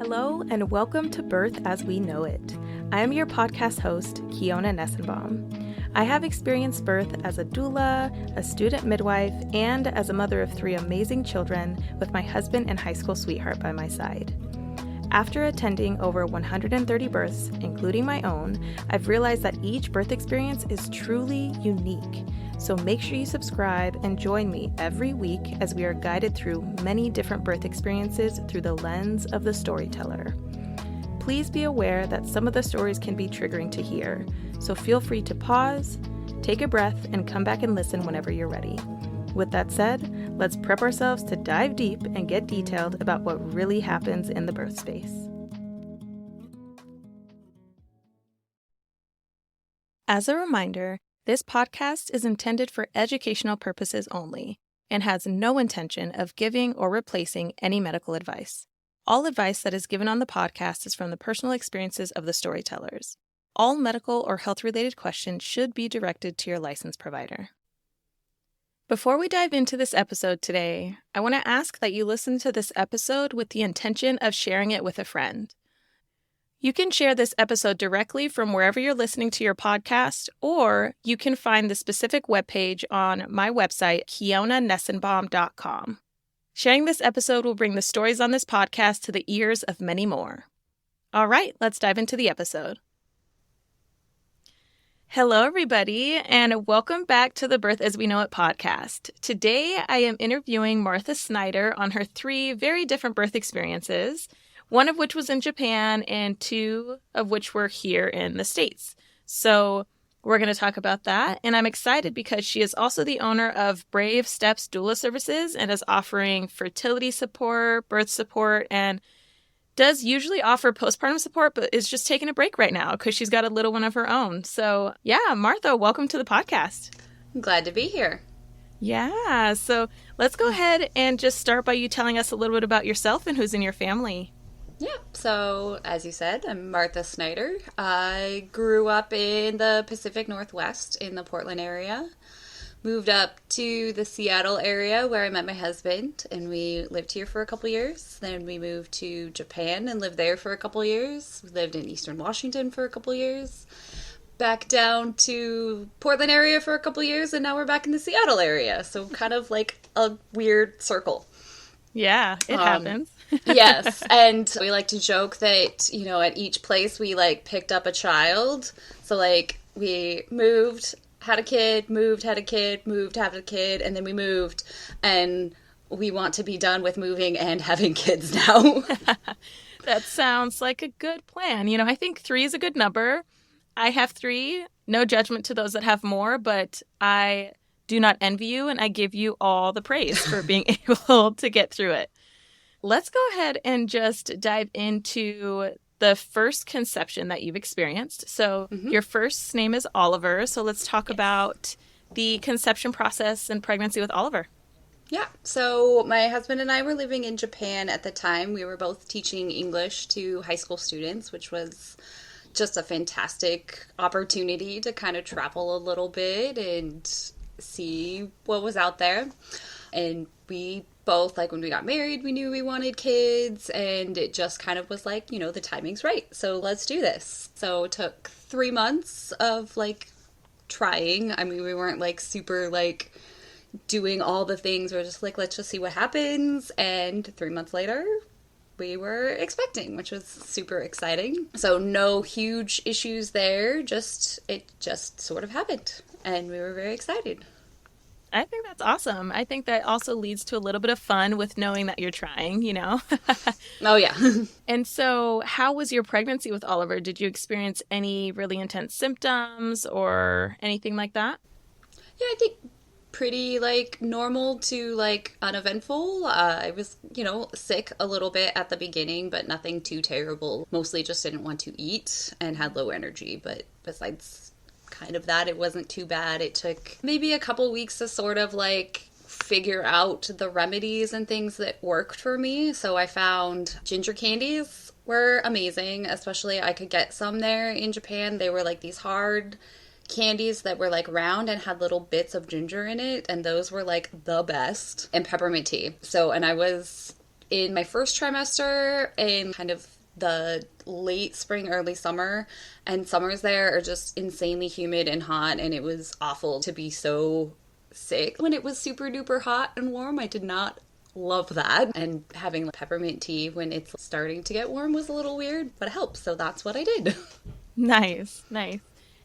Hello and welcome to Birth as We Know It. I am your podcast host, Kiona Nessenbaum. I have experienced birth as a doula, a student midwife, and as a mother of 3 amazing children with my husband and high school sweetheart by my side. After attending over 130 births, including my own, I've realized that each birth experience is truly unique. So make sure you subscribe and join me every week as we are guided through many different birth experiences through the lens of the storyteller. Please be aware that some of the stories can be triggering to hear, so feel free to pause, take a breath, and come back and listen whenever you're ready. With that said, let's prep ourselves to dive deep and get detailed about what really happens in the birth space. As a reminder, this podcast is intended for educational purposes only and has no intention of giving or replacing any medical advice. All advice that is given on the podcast is from the personal experiences of the storytellers. All medical or health-related questions should be directed to your licensed provider. Before we dive into this episode today, I want to ask that you listen to this episode with the intention of sharing it with a friend. You can share this episode directly from wherever you're listening to your podcast, or you can find the specific webpage on my website, kionanessenbaum.com. Sharing this episode will bring the stories on this podcast to the ears of many more. All right, let's dive into the episode. Hello, everybody, and welcome back to the Birth as We Know It podcast. Today, I am interviewing Martha Snyder on her 3 very different birth experiences, one of which was in Japan and 2 of which were here in the States. So we're going to talk about that, and I'm excited because she is also the owner of Brave Steps Doula Services and is offering fertility support, birth support, and does usually offer postpartum support, but is just taking a break right now because she's got a little one of her own. So yeah, Martha, welcome to the podcast. I'm glad to be here. Yeah, so let's go ahead and just start by you telling us a little bit about yourself and who's in your family. Yeah, so as you said, I'm Martha Snyder. I grew up in the Pacific Northwest in the Portland area. Moved up to the Seattle area where I met my husband, and we lived here for a couple years. Then we moved to Japan and lived there for a couple years. We lived in Eastern Washington for a couple years. Back down to Portland area for a couple years, and now we're back in the Seattle area. So kind of like a weird circle. Yeah, it happens. Yes, and we like to joke that, you know, at each place we like picked up a child. So like we moved, had a kid, moved, had a kid, moved, had a kid, and then we moved, and we want to be done with moving and having kids now. That sounds like a good plan. You know, I think 3 is a good number. I have 3. No judgment to those that have more, but I do not envy you, and I give you all the praise for being able to get through it. Let's go ahead and just dive into the first conception that you've experienced. So your first name is Oliver. So let's talk about the conception process and pregnancy with Oliver. Yeah. So my husband and I were living in Japan at the time. We were both teaching English to high school students, which was just a fantastic opportunity to kind of travel a little bit and see what was out there. And we both, like, when we got married, we knew we wanted kids, and it just kind of was like, you know, the timing's right, so let's do this. So it took 3 months of, like, trying. I mean, we weren't, like, super, like, doing all the things. We were just like, let's just see what happens, and 3 months later, we were expecting, which was super exciting. So no huge issues there, it just sort of happened, and we were very excited. I think that's awesome. I think that also leads to a little bit of fun with knowing that you're trying, you know? Oh, yeah. And so how was your pregnancy with Oliver? Did you experience any really intense symptoms or anything like that? Yeah, I think pretty, like, normal to, like, uneventful. I was, you know, sick a little bit at the beginning, but nothing too terrible. Mostly just didn't want to eat and had low energy, but besides kind of that, it wasn't too bad. It took maybe a couple weeks to sort of like figure out the remedies and things that worked for me. So I found ginger candies were amazing, especially I could get some there in Japan. They were like these hard candies that were like round and had little bits of ginger in it, and those were like the best. And peppermint tea. So, and I was in my first trimester and kind of the late spring, early summer, and summers there are just insanely humid and hot, and it was awful to be so sick when it was super duper hot and warm. I did not love that, and having peppermint tea when it's starting to get warm was a little weird, but it helps, so that's what I did. Nice.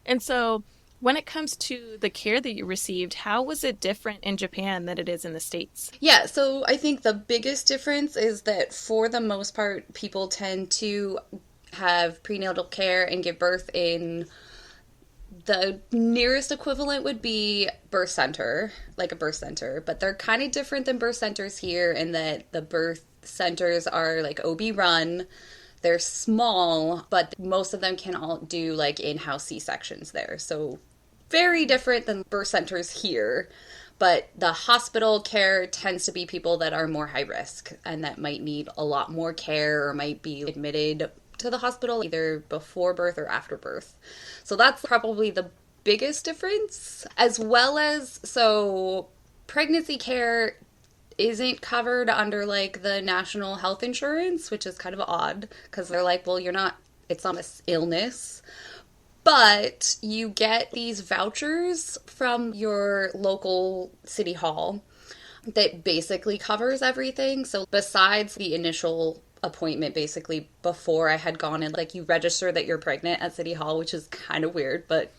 And so when it comes to the care that you received, how was it different in Japan than it is in the States? Yeah, so I think the biggest difference is that for the most part, people tend to have prenatal care and give birth in the nearest equivalent would be birth center, like a birth center, but they're kind of different than birth centers here in that the birth centers are OB run. They're small, but most of them can all do in-house C-sections there. So very different than birth centers here. But the hospital care tends to be people that are more high risk and that might need a lot more care or might be admitted to the hospital either before birth or after birth. So that's probably the biggest difference. As well as, so pregnancy care isn't covered under the national health insurance, which is kind of odd because they're well, it's not an illness, but you get these vouchers from your local city hall that basically covers everything. So besides the initial appointment, basically before I had gone in, you register that you're pregnant at city hall, which is kind of weird, but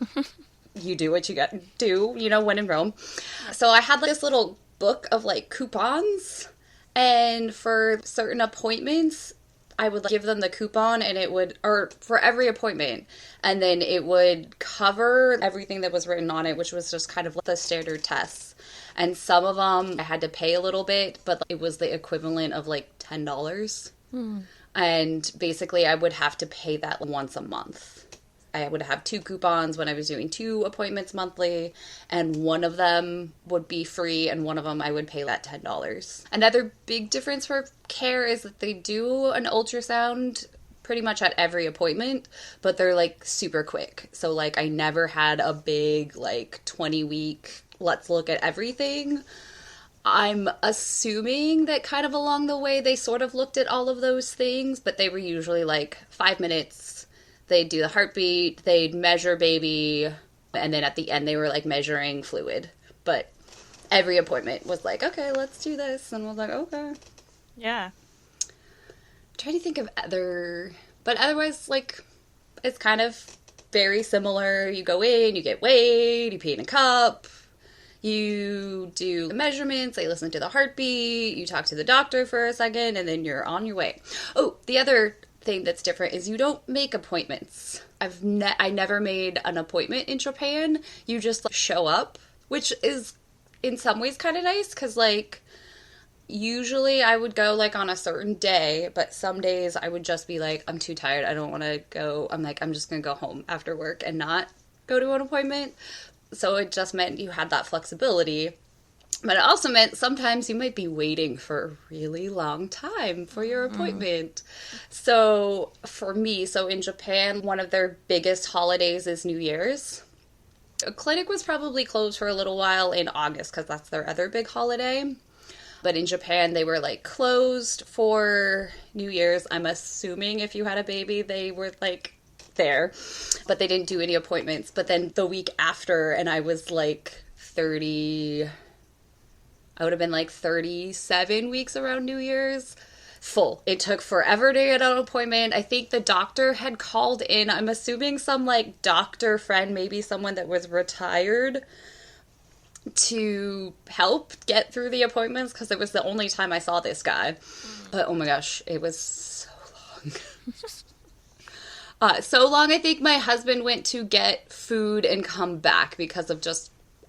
you do what you do, when in Rome. So I had this little book of coupons, and for certain appointments I would give them the coupon, and it would, or for every appointment, and then it would cover everything that was written on it, which was just kind of the standard tests. And some of them I had to pay a little bit, but it was the equivalent of $10. And basically I would have to pay that once a month. I would have 2 coupons when I was doing 2 appointments monthly, and one of them would be free, and one of them I would pay that $10. Another big difference for care is that they do an ultrasound pretty much at every appointment, but they're super quick. So I never had a big 20-week, let's look at everything. I'm assuming that kind of along the way they sort of looked at all of those things, but they were usually 5 minutes. They'd do the heartbeat, they'd measure baby, and then at the end they were measuring fluid. But every appointment was okay, let's do this. And I was okay. Yeah. I'm trying to think of other, but otherwise, it's kind of very similar. You go in, you get weighed, you pee in a cup, you do the measurements, they listen to the heartbeat, you talk to the doctor for a second, and then you're on your way. Oh, the other thing that's different is you don't make appointments. I never made an appointment in Japan. You just show up, which is in some ways kind of nice because usually I would go on a certain day, but some days I would just be I'm too tired, I don't want to go. I'm just gonna go home after work and not go to an appointment. So it just meant you had that flexibility. But it also meant sometimes you might be waiting for a really long time for your appointment. So for me, in Japan, one of their biggest holidays is New Year's. A clinic was probably closed for a little while in August because that's their other big holiday. But in Japan, they were closed for New Year's. I'm assuming if you had a baby, they were there. But they didn't do any appointments. But then the week after, and I was 30... I would have been 37 weeks around New Year's. Full. It took forever to get an appointment. I think the doctor had called in. I'm assuming some doctor friend, maybe someone that was retired, to help get through the appointments because it was the only time I saw this guy. But oh my gosh, it was so long. So long, I think my husband went to get food and come back because of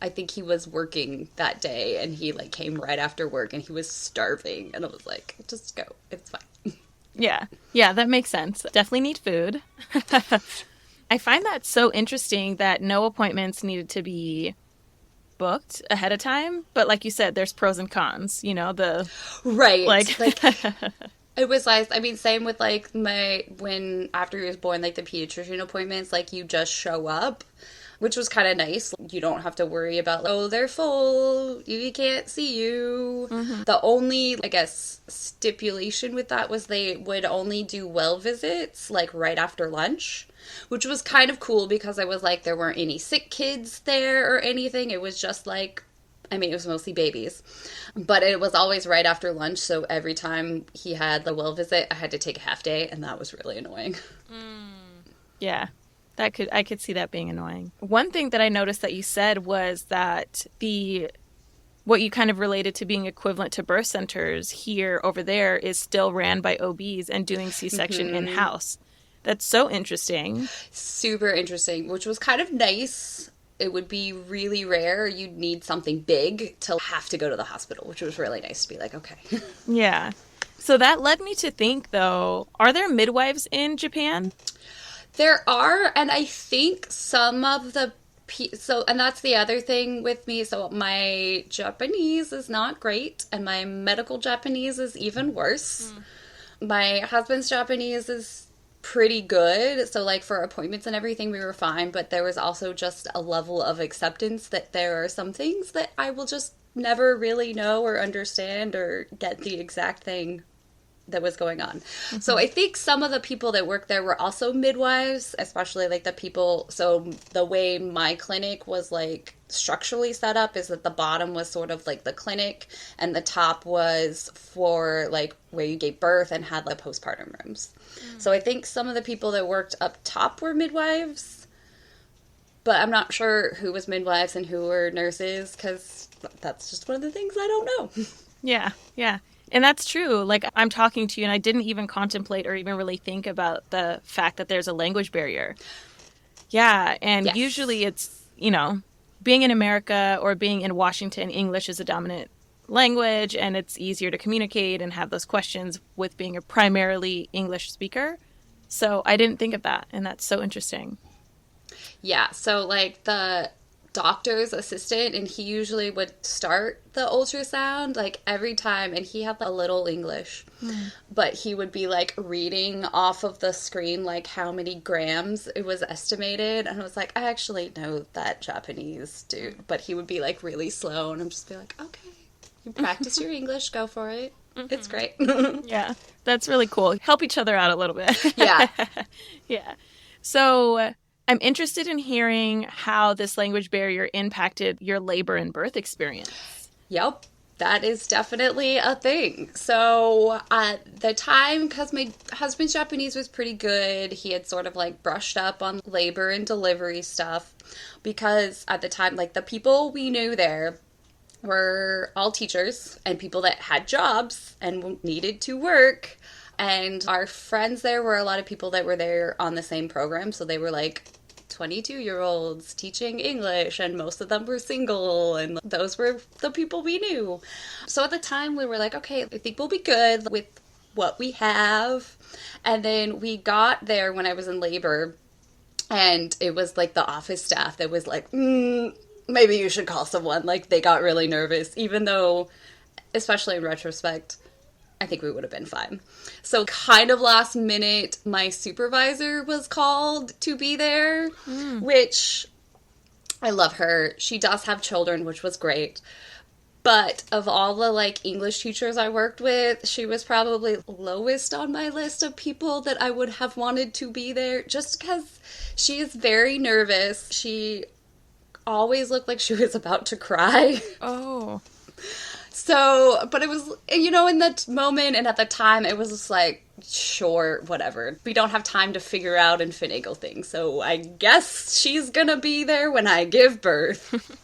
I think he was working that day, and he came right after work, and he was starving, and I was just go, it's fine. Yeah, that makes sense. Definitely need food. I find that so interesting that no appointments needed to be booked ahead of time, but like you said, there's pros and cons, right, it was nice. I mean, same with when after he was born, the pediatrician appointments, you just show up. which was kind of nice. You don't have to worry about, oh, they're full, you can't see you. The only, I guess, stipulation with that was they would only do well visits, like, right after lunch, which was kind of cool because I was like, there weren't any sick kids there or anything. It was just like, I mean, it was mostly babies, but it was always right after lunch. So every time he had the well visit, I had to take a half day, and that was really annoying. Yeah, I could see that being annoying. One thing that I noticed that you said was that what you kind of related to being equivalent to birth centers here over there is still ran by OBs and doing C-section in-house. That's so interesting. Super interesting, which was kind of nice. It would be really rare. You'd need something big to have to go to the hospital, which was really nice to be like, okay. Yeah. So that led me to think, though, are there midwives in Japan? There are, and I think some of the and that's the other thing with me. So my Japanese is not great, and my medical Japanese is even worse. My husband's Japanese is pretty good. So, like, for appointments and everything, we were fine. But there was also just a level of acceptance that there are some things that I will just never really know or understand or get the exact thing that was going on. So I think some of the people that worked there were also midwives, especially like the people. So the way my clinic was like structurally set up is that the bottom was sort of like the clinic and the top was for like where you gave birth and had like postpartum rooms. So I think some of the people that worked up top were midwives, but I'm not sure who was midwives and who were nurses because that's just one of the things I don't know. Yeah. And that's true. Like, I'm talking to you and I didn't even contemplate or even really think about the fact that there's a language barrier. Yeah. And usually it's, being in America or being in Washington, English is a dominant language and it's easier to communicate and have those questions with being a primarily English speaker. So I didn't think of that. And that's so interesting. Yeah. So like the doctor's assistant, and he usually would start the ultrasound like every time, and he had a little English, but he would be like reading off of the screen like how many grams it was estimated, and I was like, I actually know that Japanese, dude, but he would be like really slow, and I'm just be like, okay, you practice your English, go for it. It's great. Yeah, that's really cool. Help each other out a little bit. Yeah. Yeah. So I'm interested in hearing how this language barrier impacted your labor and birth experience. Yep, that is definitely a thing. So at the time, because my husband's Japanese was pretty good, he had sort of like brushed up on labor and delivery stuff. Because at the time, like the people we knew there were all teachers and people that had jobs and needed to work. And our friends there were a lot of people that were there on the same program. So they were like 22-year-olds teaching English, and most of them were single, and those were the people we knew. So at the time we were like, okay, I think we'll be good with what we have. And then we got there when I was in labor, and it was like the office staff that was like, maybe you should call someone. Like, they got really nervous, even though, especially in retrospect, I think we would have been fine. So kind of last minute, my supervisor was called to be there, which I love her. She does have children, which was great. But of all the like English teachers I worked with, she was probably lowest on my list of people that I would have wanted to be there, just because she is very nervous. She always looked like she was about to cry. Oh. So, but it was, in that moment and at the time, it was just like, sure, whatever. We don't have time to figure out and finagle things. So I guess she's gonna be there when I give birth.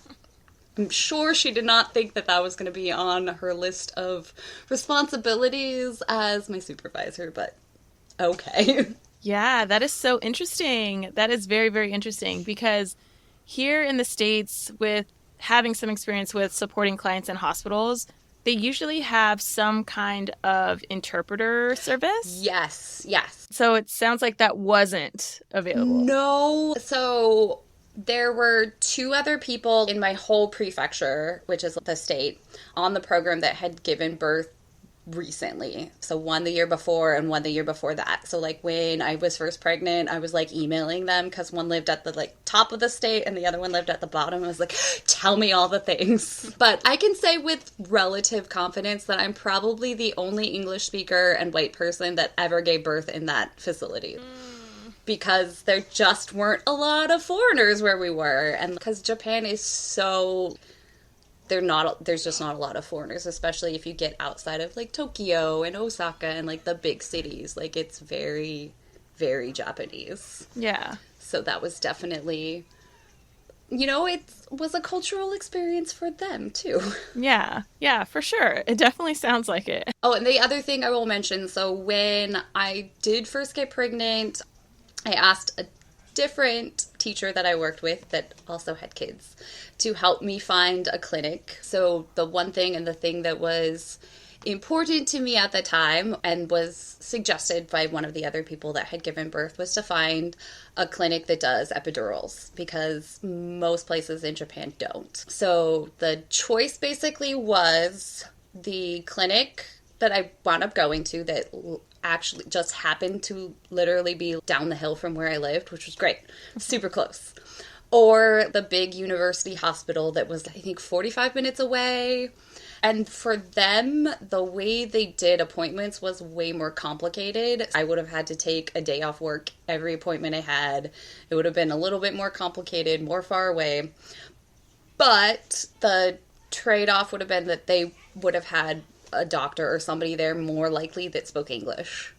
I'm sure she did not think that was going to be on her list of responsibilities as my supervisor, but okay. Yeah, that is so interesting. That is very, very interesting, because here in the States, with having some experience with supporting clients in hospitals, they usually have some kind of interpreter service. Yes. So it sounds like that wasn't available. No. So there were 2 other people in my whole prefecture, which is the state, on the program that had given birth recently. So one the year before and one the year before that. So like when I was first pregnant, I was like emailing them because one lived at the like top of the state and the other one lived at the bottom. I was like, tell me all the things. But I can say with relative confidence that I'm probably the only English speaker and white person that ever gave birth in that facility. Because there just weren't a lot of foreigners where we were. And because Japan is so... there's just not a lot of foreigners, especially if you get outside of like Tokyo and Osaka and like the big cities. Like it's very, very Japanese. Yeah. So that was definitely, it was a cultural experience for them too. Yeah. Yeah, for sure. It definitely sounds like it. Oh, and the other thing I will mention, so when I did first get pregnant, I asked a different teacher that I worked with that also had kids to help me find a clinic. So the one thing and the thing that was important to me at the time and was suggested by one of the other people that had given birth was to find a clinic that does epidurals because most places in Japan don't. So the choice basically was the clinic that I wound up going to that actually just happened to literally be down the hill from where I lived, which was great. Super close. Or the big university hospital that was, I think, 45 minutes away. And for them, the way they did appointments was way more complicated. I would have had to take a day off work every appointment I had. It would have been a little bit more complicated, more far away. But the trade-off would have been that they would have had a doctor or somebody there more likely that spoke English.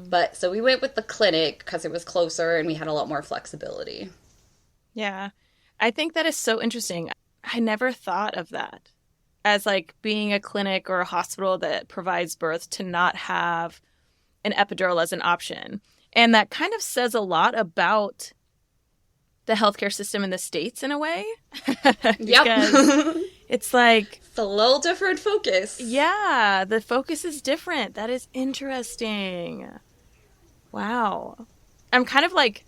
But so we went with the clinic because it was closer and we had a lot more flexibility. Yeah. I think that is so interesting. I never thought of that as like being a clinic or a hospital that provides birth to not have an epidural as an option. And that kind of says a lot about the healthcare system in the States in a way. Yep. It's like... it's a little different focus. Yeah, the focus is different. That is interesting. Wow. I'm kind of like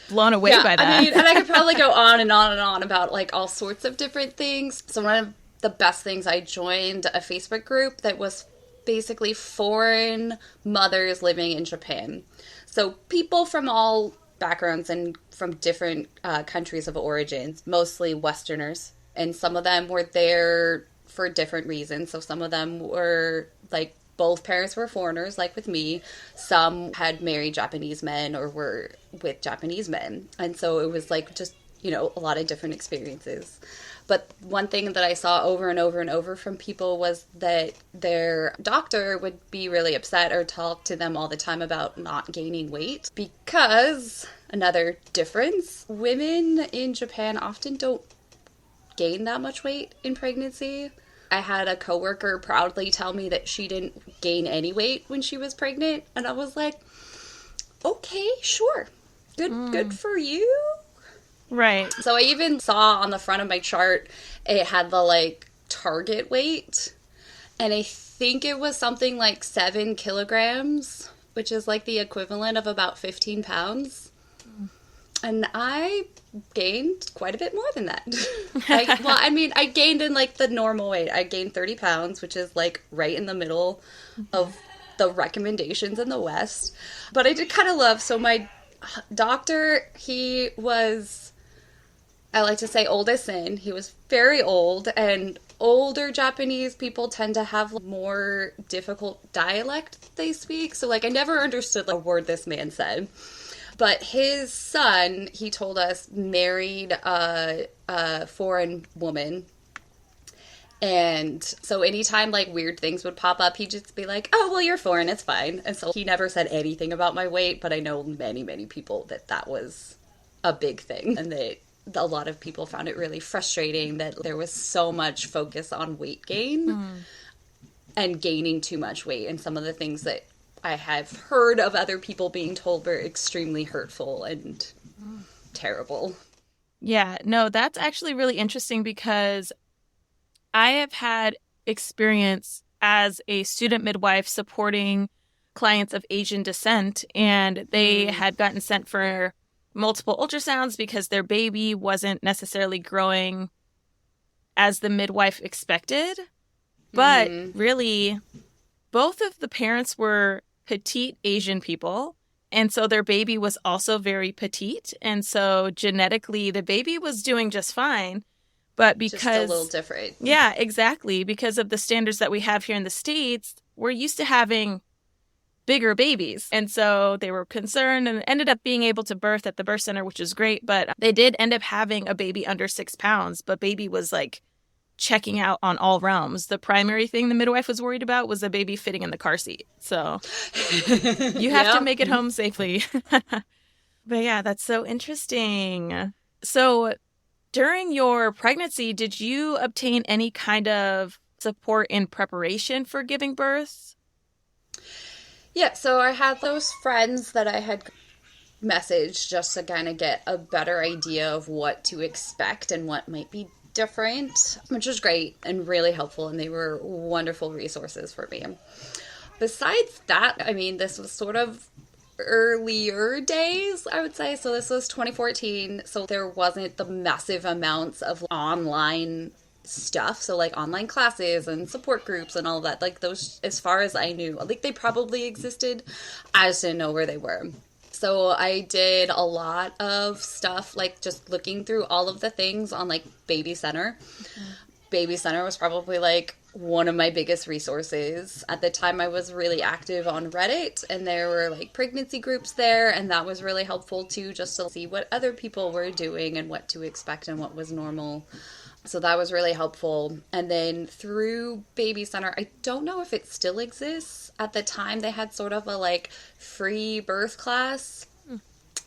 blown away by that. I mean, and I could probably go on and on and on about like all sorts of different things. So one of the best things, I joined a Facebook group that was basically foreign mothers living in Japan. So people from all backgrounds and from different countries of origins, mostly Westerners. And some of them were there for different reasons. So some of them were like both parents were foreigners, like with me. Some had married Japanese men or were with Japanese men. And so it was like just, a lot of different experiences. But one thing that I saw over and over and over from people was that their doctor would be really upset or talk to them all the time about not gaining weight because, another difference, women in Japan often don't gain that much weight in pregnancy. I had a coworker proudly tell me that she didn't gain any weight when she was pregnant, and I was like, okay, sure. Good for you. Right. So I even saw on the front of my chart, it had the like target weight, and I think it was something like 7 kilograms, which is like the equivalent of about 15 pounds. And I gained quite a bit more than that. I gained in like the normal weight. I gained 30 pounds, which is like right in the middle of the recommendations in the West. But I did kind of love, so my doctor, he was, I like to say old as sin. He was very old, and older Japanese people tend to have more difficult dialect they speak. So like I never understood like a word this man said. But his son, he told us, married a foreign woman. And so anytime like weird things would pop up, he'd just be like, oh, well, you're foreign, it's fine. And so he never said anything about my weight, but I know many, many people that was a big thing. And that a lot of people found it really frustrating that there was so much focus on weight gain and gaining too much weight. And some of the things that I have heard of other people being told were extremely hurtful and terrible. Yeah, no, that's actually really interesting because I have had experience as a student midwife supporting clients of Asian descent, and they had gotten sent for multiple ultrasounds because their baby wasn't necessarily growing as the midwife expected. But really, both of the parents were petite Asian people. And so their baby was also very petite. And so genetically, the baby was doing just fine. But because... Just a little different. Yeah, exactly. Because of the standards that we have here in the States, we're used to having bigger babies. And so they were concerned and ended up being able to birth at the birth center, which is great. But they did end up having a baby under 6 pounds. But baby was like checking out on all realms. The primary thing the midwife was worried about was the baby fitting in the car seat. So you have to make it home safely. But yeah, that's so interesting. So during your pregnancy, did you obtain any kind of support in preparation for giving birth? Yeah, so I had those friends that I had messaged just to kind of get a better idea of what to expect and what might be different, which was great and really helpful, and they were wonderful resources for me. Besides that, I mean, this was sort of earlier days, I would say. So this was 2014, so there wasn't the massive amounts of online stuff, so like online classes and support groups and all that, like those, as far as I knew, like they probably existed, I just didn't know where they were. So I did a lot of stuff, like just looking through all of the things on like Baby Center. Baby Center was probably like one of my biggest resources. At the time I was really active on Reddit, and there were like pregnancy groups there, and that was really helpful too, just to see what other people were doing and what to expect and what was normal. So that was really helpful. And then through Baby Center, I don't know if it still exists. At the time, they had sort of a like free birth class.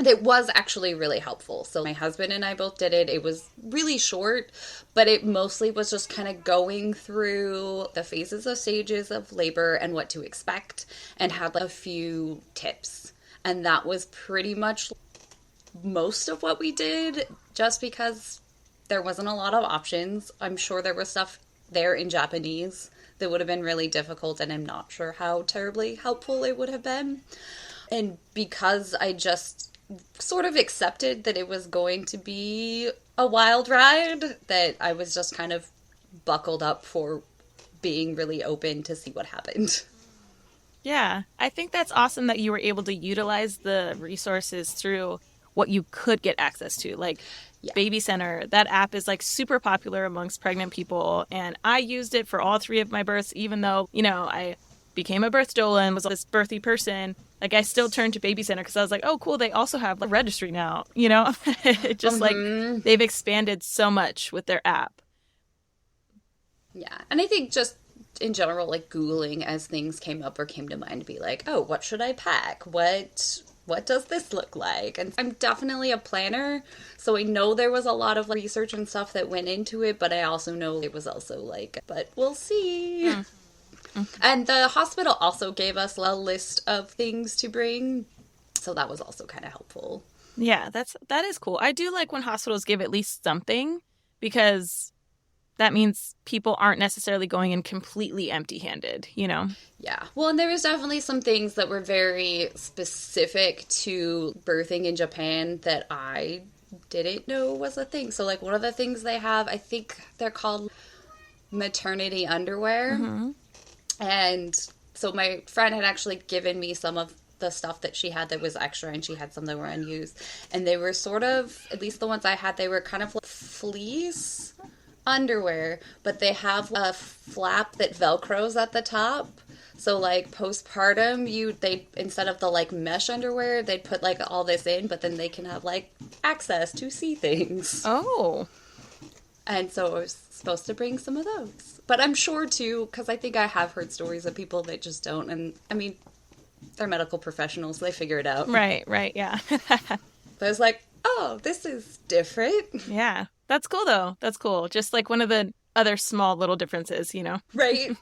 It was actually really helpful. So my husband and I both did it. It was really short, but it mostly was just kind of going through the phases of stages of labor and what to expect, and had like a few tips. And that was pretty much most of what we did, just because there wasn't a lot of options. I'm sure there was stuff there in Japanese that would have been really difficult, and I'm not sure how terribly helpful it would have been. And because I just sort of accepted that it was going to be a wild ride, that I was just kind of buckled up for being really open to see what happened. Yeah, I think that's awesome that you were able to utilize the resources through what you could get access to. Like, Baby Center, that app is like super popular amongst pregnant people, and I used it for all 3 of my births, even though, you know, I became a birth doula and was this birthy person. Like, I still turned to Baby Center because I was like, oh cool, they also have a registry now, you know. It just like they've expanded so much with their app. Yeah, and I think just in general, like Googling as things came up or came to mind, to be like, oh, what should I pack? What does this look like? And I'm definitely a planner, so I know there was a lot of research and stuff that went into it, but I also know it was also like, but we'll see. And the hospital also gave us a list of things to bring, so that was also kind of helpful. Yeah, that is cool. I do like when hospitals give at least something, because that means people aren't necessarily going in completely empty-handed, you know? Yeah. Well, and there was definitely some things that were very specific to birthing in Japan that I didn't know was a thing. So, like, one of the things they have, I think they're called maternity underwear. And so my friend had actually given me some of the stuff that she had that was extra, and she had some that were unused. And they were sort of, at least the ones I had, they were kind of like fleece underwear, but they have a flap that velcros at the top. So like postpartum, they instead of the like mesh underwear, they'd put like all this in, but then they can have like access to see things. Oh. And so I was supposed to bring some of those. But I'm sure too, because I think I have heard stories of people that just don't. And I mean, they're medical professionals, they figure it out. Right, yeah. But I was like, oh, this is different. Yeah. That's cool, though. That's cool. Just like one of the other small little differences, you know? Right.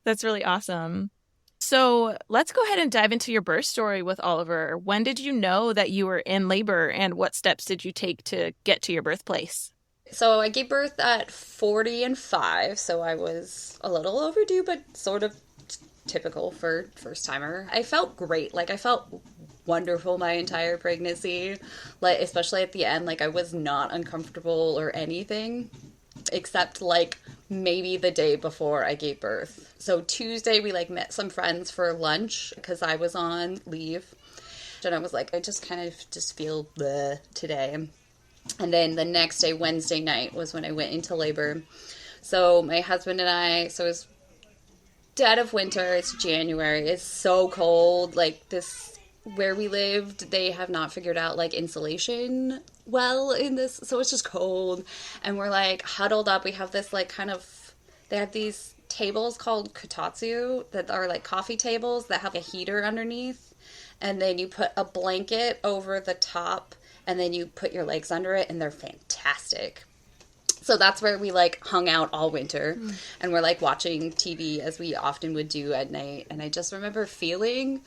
That's really awesome. So let's go ahead and dive into your birth story with Oliver. When did you know that you were in labor, and what steps did you take to get to your birthplace? So I gave birth at 40 and 5, so I was a little overdue, but sort of typical for first timer. I felt great. Like, I felt wonderful my entire pregnancy, like especially at the end. Like, I was not uncomfortable or anything, except like maybe the day before I gave birth. So Tuesday, we like met some friends for lunch because I was on leave. And I was like, I just kind of just feel bleh today. And then the next day, Wednesday night, was when I went into labor. So my husband and I, so it was dead of winter, it's January, it's so cold, like this, where we lived, they have not figured out like insulation well in this, so it's just cold, and we're like huddled up. We have this like kind of, they have these tables called kotatsu that are like coffee tables that have a heater underneath, and then you put a blanket over the top, and then you put your legs under it, and they're fantastic. So that's where we, like, hung out all winter, and we're, like, watching TV as we often would do at night. And I just remember feeling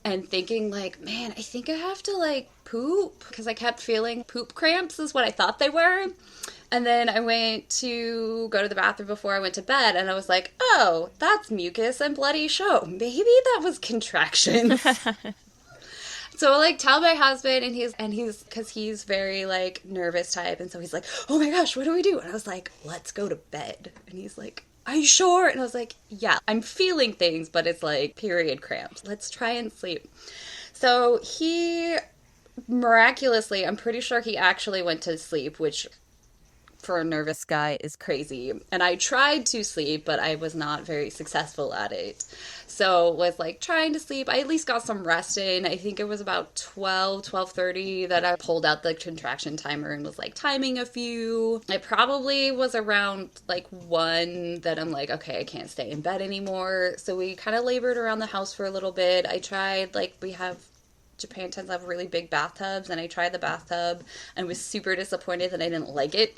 and thinking, like, man, I think I have to, like, poop, because I kept feeling poop cramps is what I thought they were. And then I went to go to the bathroom before I went to bed, and I was like, oh, that's mucus and bloody show. Maybe that was contractions. So I, like, tell my husband, and he's, because he's very, like, nervous type, and so he's like, oh my gosh, what do we do? And I was like, let's go to bed. And he's like, are you sure? And I was like, yeah, I'm feeling things, but it's, like, period cramps. Let's try and sleep. So he, miraculously, I'm pretty sure he actually went to sleep, which for a nervous guy is crazy. And I tried to sleep, but I was not very successful at it. So was like trying to sleep. I at least got some rest in. I think it was about 12:30 that I pulled out the contraction timer and was like timing a few. I probably was around like 1 that I'm like, okay, I can't stay in bed anymore. So we kind of labored around the house for a little bit. I tried, like, Japan tends to have really big bathtubs, and I tried the bathtub and was super disappointed that I didn't like it,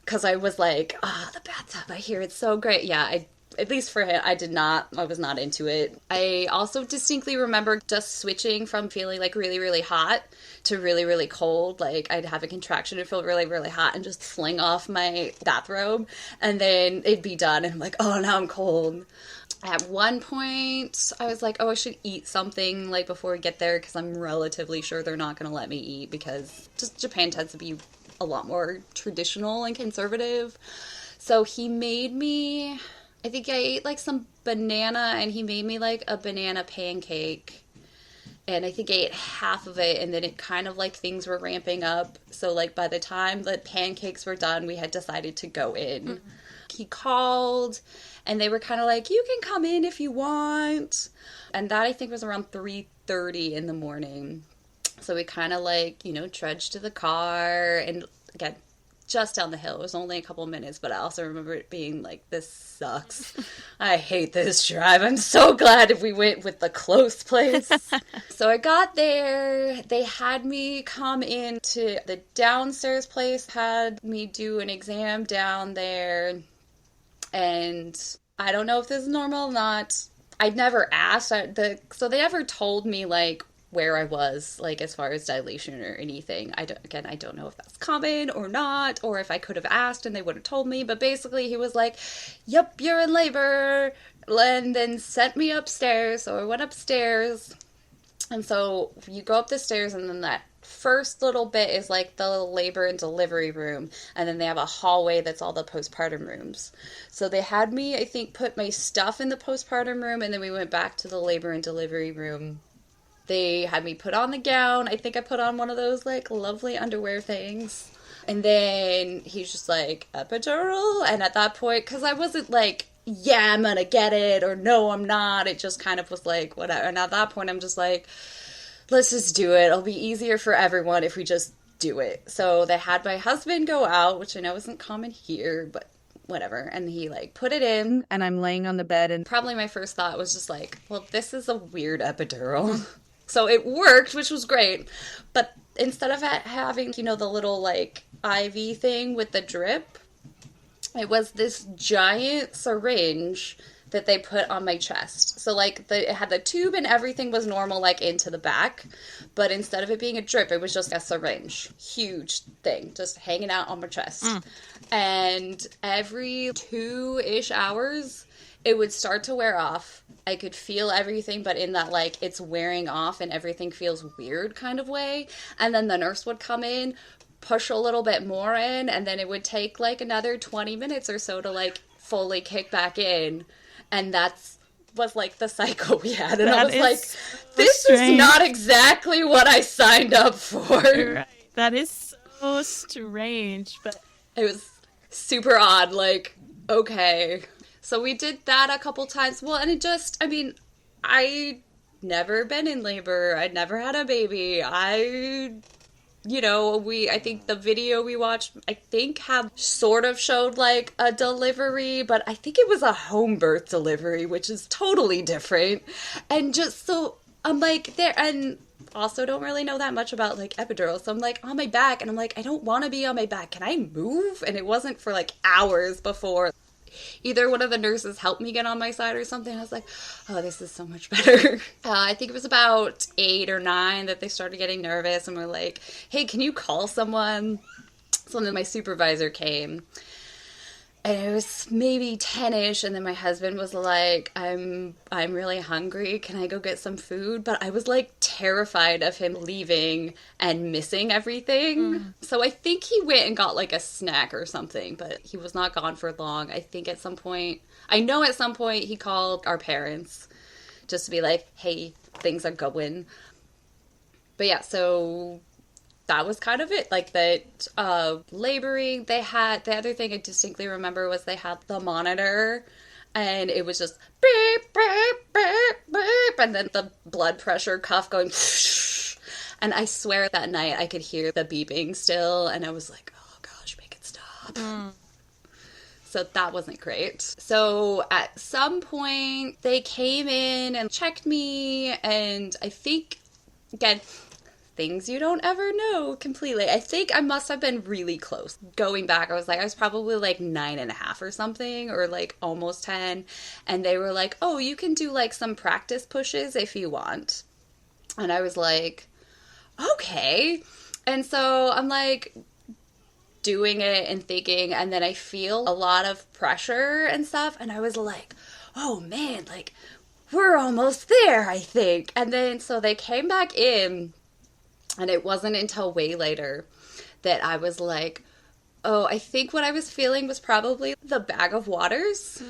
because I was like, the bathtub, I hear it's so great. Yeah, at least for him, I was not into it. I also distinctly remember just switching from feeling like really, really hot to really, really cold. Like, I'd have a contraction and feel really, really hot and just fling off my bathrobe, and then it'd be done, and I'm like, oh, now I'm cold. At one point, I was like, oh, I should eat something, like, before we get there, because I'm relatively sure they're not going to let me eat, because just Japan tends to be a lot more traditional and conservative. So he made me, I think I ate, like, some banana, and he made me, like, a banana pancake. And I think I ate half of it, and then it kind of, like, things were ramping up. So, like, by the time the pancakes were done, we had decided to go in. Mm-hmm. He called, and they were kind of like, you can come in if you want. And that, I think, was around 3:30 in the morning. So we kind of, like, trudged to the car, and again, just down the hill. It was only a couple minutes, but I also remember it being like, this sucks. I hate this drive. I'm so glad if we went with the close place. So I got there. They had me come into the downstairs place, had me do an exam down there. And I don't know if this is normal or not. I'd never asked. So they never told me, like, where I was, like, as far as dilation or anything. I don't know if that's common or not, or if I could have asked and they would have told me. But basically, he was like, yep, you're in labor, and then sent me upstairs. So I went upstairs. And so you go up the stairs, and then that first little bit is like the labor and delivery room, and then they have a hallway that's all the postpartum rooms. So they had me, I think, put my stuff in the postpartum room, and then we went back to the labor and delivery room. They had me put on the gown. I think I put on one of those, like, lovely underwear things. And then he's just like, epidural? And at that point, because I wasn't like, yeah, I'm gonna get it, or no, I'm not. It just kind of was like, whatever. And at that point, I'm just like, let's just do it. It'll be easier for everyone if we just do it. So they had my husband go out, which I know isn't common here, but whatever. And he, like, put it in, and I'm laying on the bed, and probably my first thought was just like, well, this is a weird epidural. So it worked, which was great. But instead of having, the little, like, IV thing with the drip, it was this giant syringe that they put on my chest. So, like, it had the tube and everything was normal, like, into the back. But instead of it being a drip, it was just a syringe. Huge thing, just hanging out on my chest. And every 2-ish hours, it would start to wear off. I could feel everything, but in that, like, it's wearing off and everything feels weird kind of way. And then the nurse would come in, push a little bit more in, and then it would take like another 20 minutes or so to like fully kick back in. And was like the cycle we had. And I was like, this is not exactly what I signed up for. Right. That is so strange, but it was super odd. Like, okay. So we did that a couple times. Well, and it just, I mean, I'd never been in labor. I'd never had a baby. I think the video we watched, I think have sort of showed like a delivery, but I think it was a home birth delivery, which is totally different. And just so I'm like there, and also don't really know that much about like epidural. So I'm like on my back, and I'm like, I don't want to be on my back. Can I move? And it wasn't for like hours before either one of the nurses helped me get on my side or something. I was like, oh, this is so much better. I think it was about 8 or 9 that they started getting nervous and were like, hey, can you call someone? So then my supervisor came. And it was maybe 10-ish, and then my husband was like, I'm really hungry. Can I go get some food? But I was like terrified of him leaving and missing everything. So I think he went and got like a snack or something, but he was not gone for long. I know at some point he called our parents just to be like, hey, things are going. But yeah, so that was kind of it. Like that laboring, the other thing I distinctly remember was they had the monitor, and it was just beep, beep, beep, beep, and then the blood pressure cuff going and I swear that night I could hear the beeping still, and I was like, oh gosh, make it stop. So that wasn't great. So at some point they came in and checked me, and I think, again, things you don't ever know completely. I think I must have been really close. Going back, I was probably like 9.5 or something, or like almost 10. And they were like, oh, you can do like some practice pushes if you want. And I was like, okay. And so I'm like doing it and thinking, and then I feel a lot of pressure and stuff. And I was like, oh man, like we're almost there, I think. And then so they came back in. And it wasn't until way later that I was like, oh, I think what I was feeling was probably the bag of waters.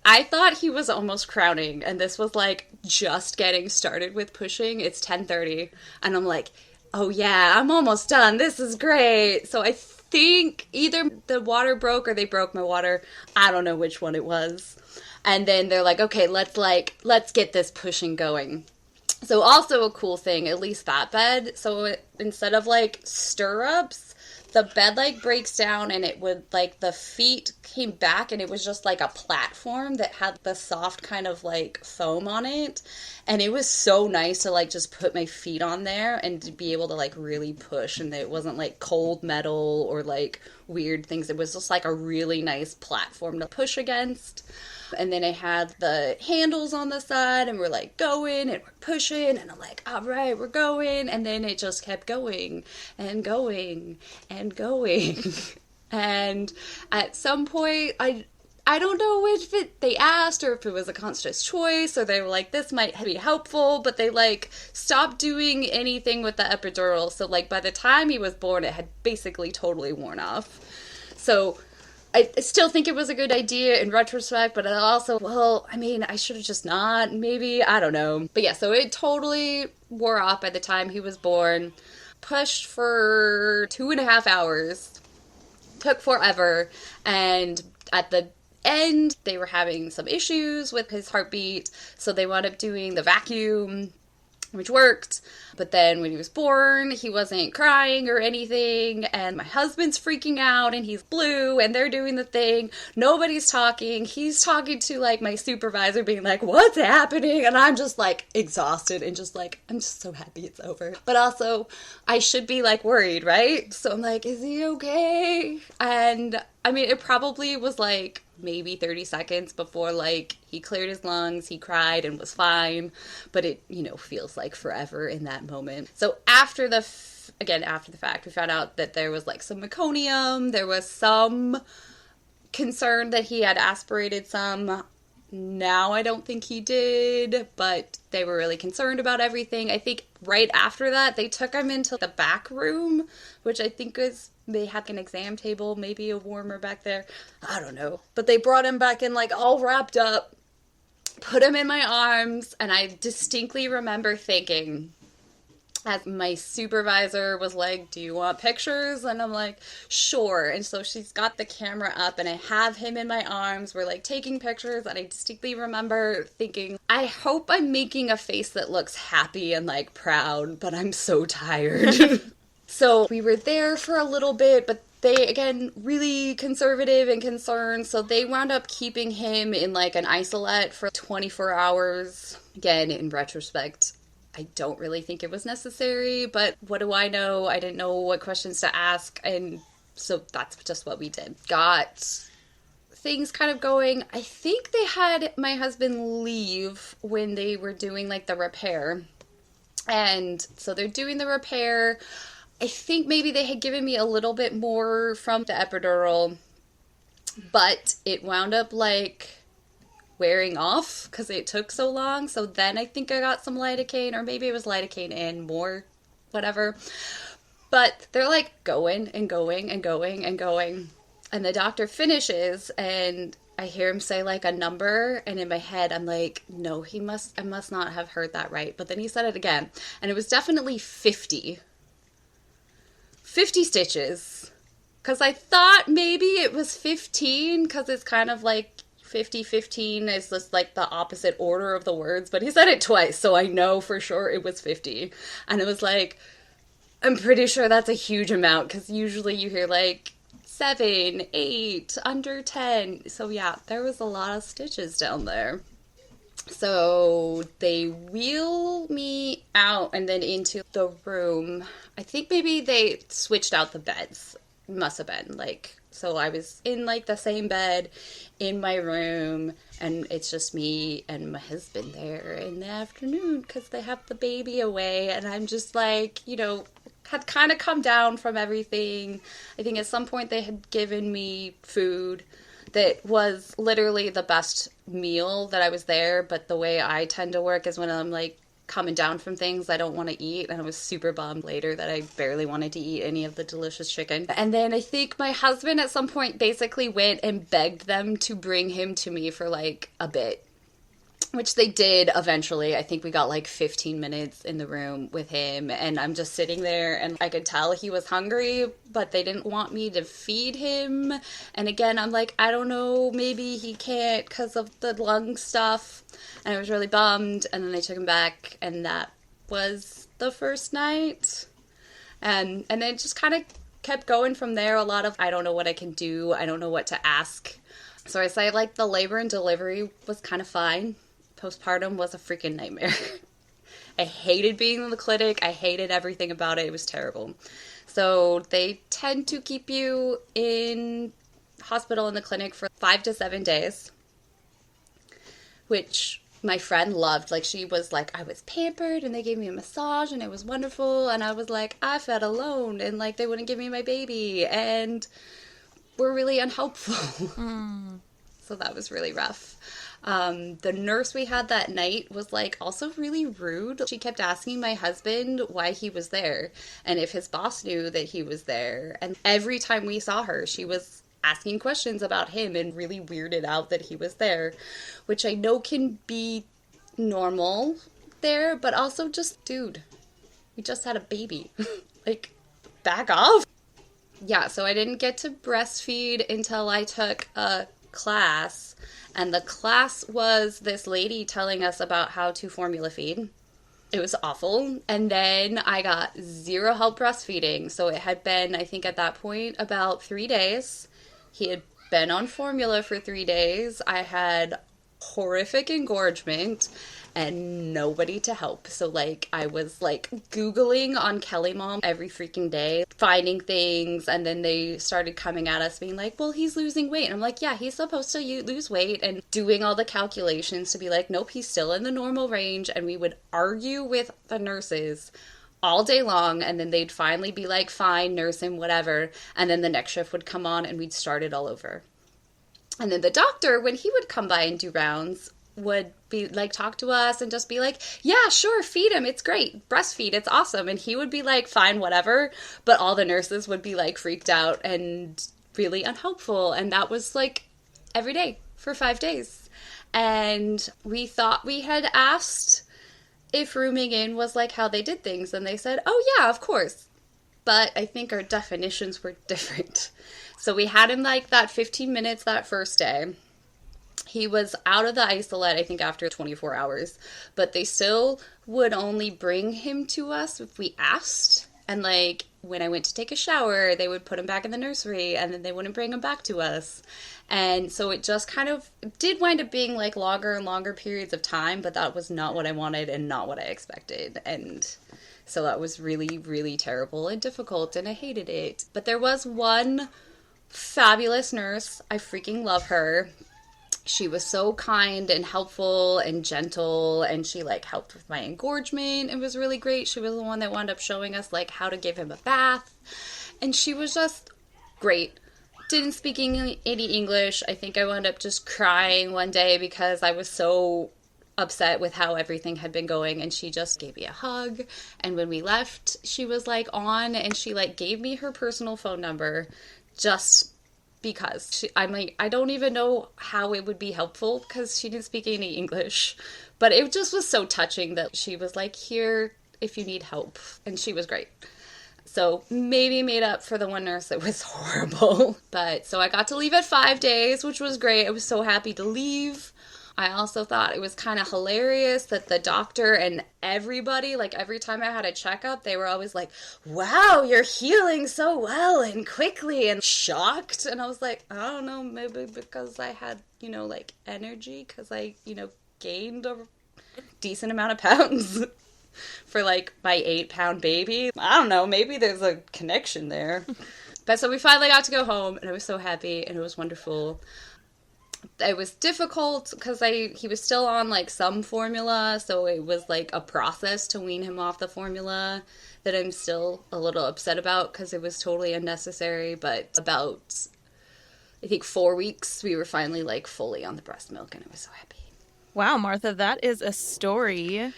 I thought he was almost crowning, and this was like just getting started with pushing. It's 10:30, and I'm like, oh yeah, I'm almost done. This is great. So I think either the water broke or they broke my water. I don't know which one it was. And then they're like, okay, let's get this pushing going. So also a cool thing, at least that bed, so instead of like stirrups, the bed like breaks down, and it would like the feet came back, and it was just like a platform that had the soft kind of like foam on it. And it was so nice to like just put my feet on there and to be able to like really push, and it wasn't like cold metal or like weird things. It was just like a really nice platform to push against. And then I had the handles on the side, and we're like going and we're pushing, and I'm like, all right, we're going. And then it just kept going and going and going. And at some point, I don't know if they asked or if it was a conscious choice, or they were like, this might be helpful, but they like stopped doing anything with the epidural. So like by the time he was born, it had basically totally worn off. So I still think it was a good idea in retrospect, but I also, I should have just not, maybe, I don't know. But yeah, so it totally wore off by the time he was born. Pushed for 2.5 hours. Took forever. And at the end, they were having some issues with his heartbeat, so they wound up doing the vacuum, which worked. But then when he was born, he wasn't crying or anything, and my husband's freaking out, and he's blue, and they're doing the thing. Nobody's talking. He's talking to, like, my supervisor, being like, what's happening? And I'm just, like, exhausted and just, like, I'm just so happy it's over. But also, I should be, like, worried, right? So I'm like, is he okay? And, I mean, it probably was, like, maybe 30 seconds before, like, he cleared his lungs, he cried and was fine, but it, feels like forever in that moment. So after the fact, we found out that there was, like, some meconium, there was some concern that he had aspirated some Now I don't think he did, but they were really concerned about everything. I think right after that, they took him into the back room, which I think was, they had an exam table, maybe a warmer back there. I don't know. But they brought him back in like all wrapped up, put him in my arms, and I distinctly remember thinking, as my supervisor was like, do you want pictures? And I'm like, sure. And so she's got the camera up and I have him in my arms. We're like taking pictures. And I distinctly remember thinking, I hope I'm making a face that looks happy and like proud, but I'm so tired. So we were there for a little bit, but they, again, really conservative and concerned. So they wound up keeping him in like an isolate for 24 hours. Again, in retrospect, I don't really think it was necessary, but what do I know? I didn't know what questions to ask, and so that's just what we did. Got things kind of going. I think they had my husband leave when they were doing, like, the repair, and so they're doing the repair. I think maybe they had given me a little bit more from the epidural, but it wound up, like, wearing off because it took so long. So then I think I got some lidocaine, or maybe it was lidocaine and more, whatever. But they're like going and going and going and going. And the doctor finishes and I hear him say like a number. And in my head, I'm like, no, I must not have heard that right. But then he said it again. And it was definitely 50 stitches. Because I thought maybe it was 15 because it's kind of like 50-15 is just like the opposite order of the words, but he said it twice, so I know for sure it was 50. And it was like, I'm pretty sure that's a huge amount, because usually you hear like 7, 8, under 10. So yeah, there was a lot of stitches down there. So they wheel me out and then into the room. I think maybe they switched out the beds. Must have been like, so I was in like the same bed in my room, and it's just me and my husband there in the afternoon because they have the baby away, and I'm just like, you know, had kind of come down from everything. I think at some point they had given me food that was literally the best meal that I was there, but the way I tend to work is when I'm like coming down from things I don't want to eat, and I was super bummed later that I barely wanted to eat any of the delicious chicken. And then I think my husband at some point basically went and begged them to bring him to me for like a bit, which they did eventually. I think we got like 15 minutes in the room with him, and I'm just sitting there and I could tell he was hungry, but they didn't want me to feed him. And again, I'm like, I don't know, maybe he can't because of the lung stuff. And I was really bummed, and then they took him back, and that was the first night. And then it just kind of kept going from there. A lot of, I don't know what I can do, I don't know what to ask. So I say like the labor and delivery was kind of fine. Postpartum was a freaking nightmare. I hated being in the clinic. I hated everything about it. It was terrible. So they tend to keep you in hospital in the clinic for 5 to 7 days, which my friend loved. Like, she was like, I was pampered and they gave me a massage and it was wonderful. And I was like, I fed alone and like they wouldn't give me my baby and were really unhelpful. So that was really rough. The nurse we had that night was like also really rude. She kept asking my husband why he was there and if his boss knew that he was there. And every time we saw her, she was asking questions about him and really weirded out that he was there, which I know can be normal there, but also just, dude, we just had a baby. Like, back off. Yeah, so I didn't get to breastfeed until I took a class, and the class was this lady telling us about how to formula feed. It was awful. And then I got zero help breastfeeding. So it had been, I think at that point, about 3 days. He had been on formula for 3 days. I had horrific engorgement and nobody to help. So like I was like Googling on Kelly Mom every freaking day, finding things, and then they started coming at us being like, well, he's losing weight. And I'm like, yeah, he's supposed to lose weight, and doing all the calculations to be like, nope, he's still in the normal range. And we would argue with the nurses all day long, and then they'd finally be like, fine, nurse him, whatever. And then the next shift would come on and we'd start it all over. And then the doctor, when he would come by and do rounds, would be like, talk to us and just be like, yeah, sure, feed him. It's great. Breastfeed. It's awesome. And he would be like, fine, whatever. But all the nurses would be like freaked out and really unhelpful. And that was like every day for 5 days. And we thought we had asked if rooming in was like how they did things. And they said, oh yeah, of course. But I think our definitions were different. So we had him like that 15 minutes that first day. He was out of the isolate, I think, after 24 hours. But they still would only bring him to us if we asked. And like when I went to take a shower, they would put him back in the nursery and then they wouldn't bring him back to us. And so it just kind of did wind up being like longer and longer periods of time. But that was not what I wanted and not what I expected. And so that was really, really terrible and difficult. And I hated it. But there was one fabulous nurse. I freaking love her. She was so kind and helpful and gentle, and she like helped with my engorgement. It was really great. She was the one that wound up showing us like how to give him a bath, and she was just great. Didn't speak any English. I think I wound up just crying one day because I was so upset with how everything had been going, and she just gave me a hug. And when we left, she was like on, and she like gave me her personal phone number just because I'm like, I don't even know how it would be helpful because she didn't speak any English, but it just was so touching that she was like, here if you need help. And she was great. So maybe made up for the one nurse that was horrible. But so I got to leave at 5 days, which was great. I was so happy to leave. I also thought it was kind of hilarious that the doctor and everybody, like every time I had a checkup, they were always like, wow, you're healing so well and quickly, and shocked. And I was like, I don't know, maybe because I had, like energy because I, gained a decent amount of pounds for like my 8-pound baby. I don't know, maybe there's a connection there. But so we finally got to go home and I was so happy and it was wonderful. It was difficult because he was still on like some formula, so it was like a process to wean him off the formula that I'm still a little upset about because it was totally unnecessary. But about, I think 4 weeks, we were finally like fully on the breast milk and I was so happy. Wow, Martha, that is a story.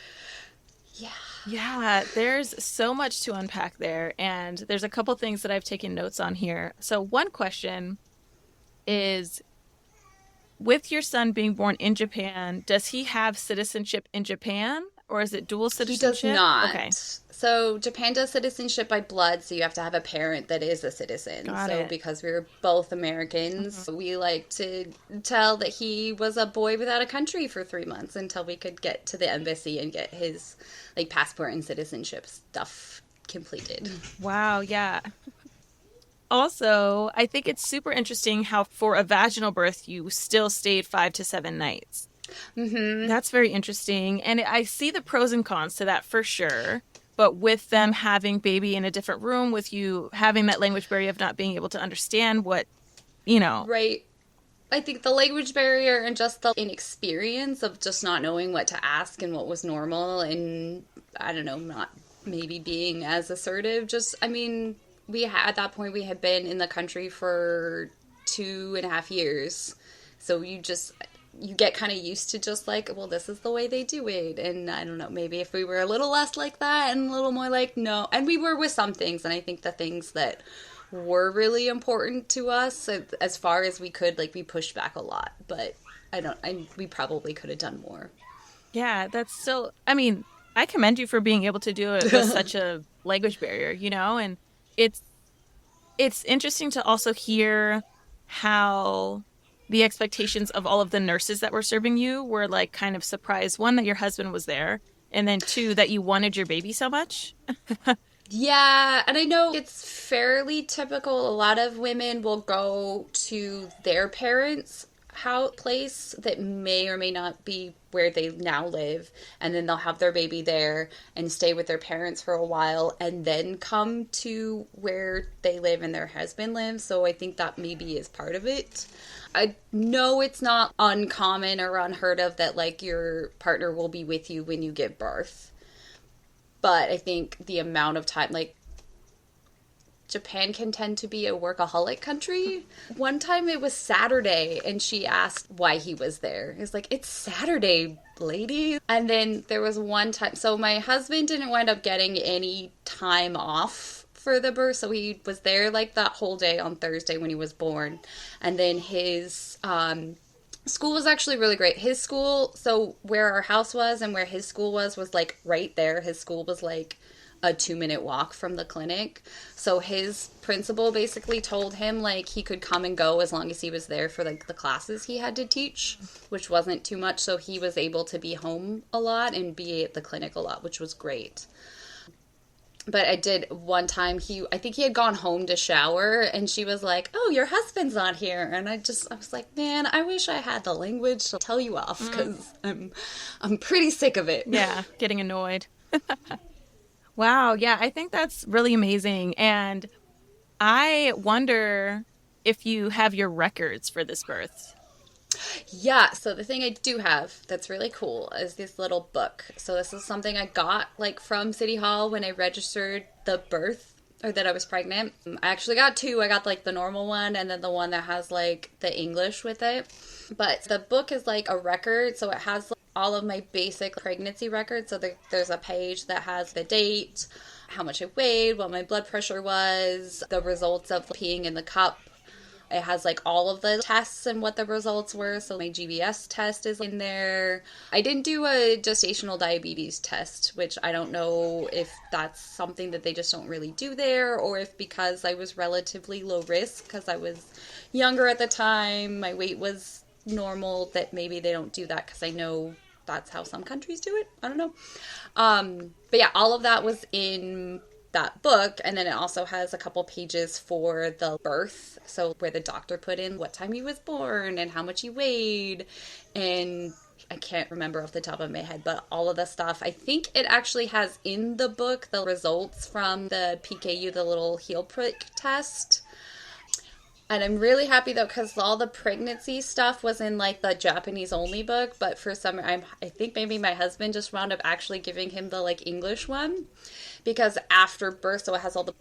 Yeah. Yeah, there's so much to unpack there, and there's a couple things that I've taken notes on here. So one question is, with your son being born in Japan, does he have citizenship in Japan, or is it dual citizenship? He does not. Okay. So Japan does citizenship by blood, so you have to have a parent that is a citizen. Got so it. Because we were both Americans, we like to tell that he was a boy without a country for 3 months until we could get to the embassy and get his like passport and citizenship stuff completed. Wow, yeah. Also, I think it's super interesting how for a vaginal birth, you still stayed 5 to 7 nights. Mm-hmm. That's very interesting. And I see the pros and cons to that for sure. But with them having baby in a different room, with you having that language barrier of not being able to understand what, Right. I think the language barrier and just the inexperience of just not knowing what to ask and what was normal and, I don't know, not maybe being as assertive. At that point, we had been in the country for 2.5 years. So you get kind of used to just like, well, this is the way they do it. And I don't know, maybe if we were a little less like that and a little more like, no. And we were with some things. And I think the things that were really important to us, as far as we could, like we pushed back a lot. But we probably could have done more. Yeah, that's still, I commend you for being able to do it with such a language barrier, and it's interesting to also hear how the expectations of all of the nurses that were serving you were like kind of surprised. 1, that your husband was there, and then 2, that you wanted your baby so much. Yeah, and I know it's fairly typical. A lot of women will go to their parents' place that may or may not be where they now live, and then they'll have their baby there and stay with their parents for a while and then come to where they live and their husband lives. So I think that maybe is part of it. I know it's not uncommon or unheard of that like your partner will be with you when you give birth. But I think the amount of time, like Japan can tend to be a workaholic country. One time it was Saturday and she asked why he was there. It's like, it's Saturday, lady. And then there was one time, so my husband didn't wind up getting any time off for the birth, so he was there like that whole day on Thursday when he was born. And then his school was actually really great. His school, so where our house was and where his school was like right there. His school was like a 2-minute walk from the clinic. So his principal basically told him like he could come and go as long as he was there for like the classes he had to teach, which wasn't too much. So he was able to be home a lot and be at the clinic a lot, which was great. But I did one time, I think he had gone home to shower and she was like, oh, your husband's not here. And I was like, man, I wish I had the language to tell you off because I'm pretty sick of it. Yeah, getting annoyed. Wow. Yeah, I think that's really amazing. And I wonder if you have your records for this birth. Yeah, so the thing I do have that's really cool is this little book. So this is something I got like from City Hall when I registered the birth or that I was pregnant. I actually got 2. I got like the normal one and then the one that has like the English with it. But the book is like a record, so it has like, all of my basic pregnancy records. So there's a page that has the date, how much I weighed, what my blood pressure was, the results of peeing in the cup. It has like all of the tests and what the results were. So my GBS test is in there. I didn't do a gestational diabetes test, which I don't know if that's something that they just don't really do there or if because I was relatively low risk because I was younger at the time, my weight was normal, that maybe they don't do that because I know that's how some countries do it. I don't know. But yeah, all of that was in that book, and then it also has a couple pages for the birth, so where the doctor put in what time he was born and how much he weighed, and I can't remember off the top of my head, but all of the stuff. I think it actually has in the book the results from the PKU, the little heel prick test. And I'm really happy though, because all the pregnancy stuff was in like the Japanese only book, but for some, I think maybe my husband just wound up actually giving him the like English one, because after birth, so it has all the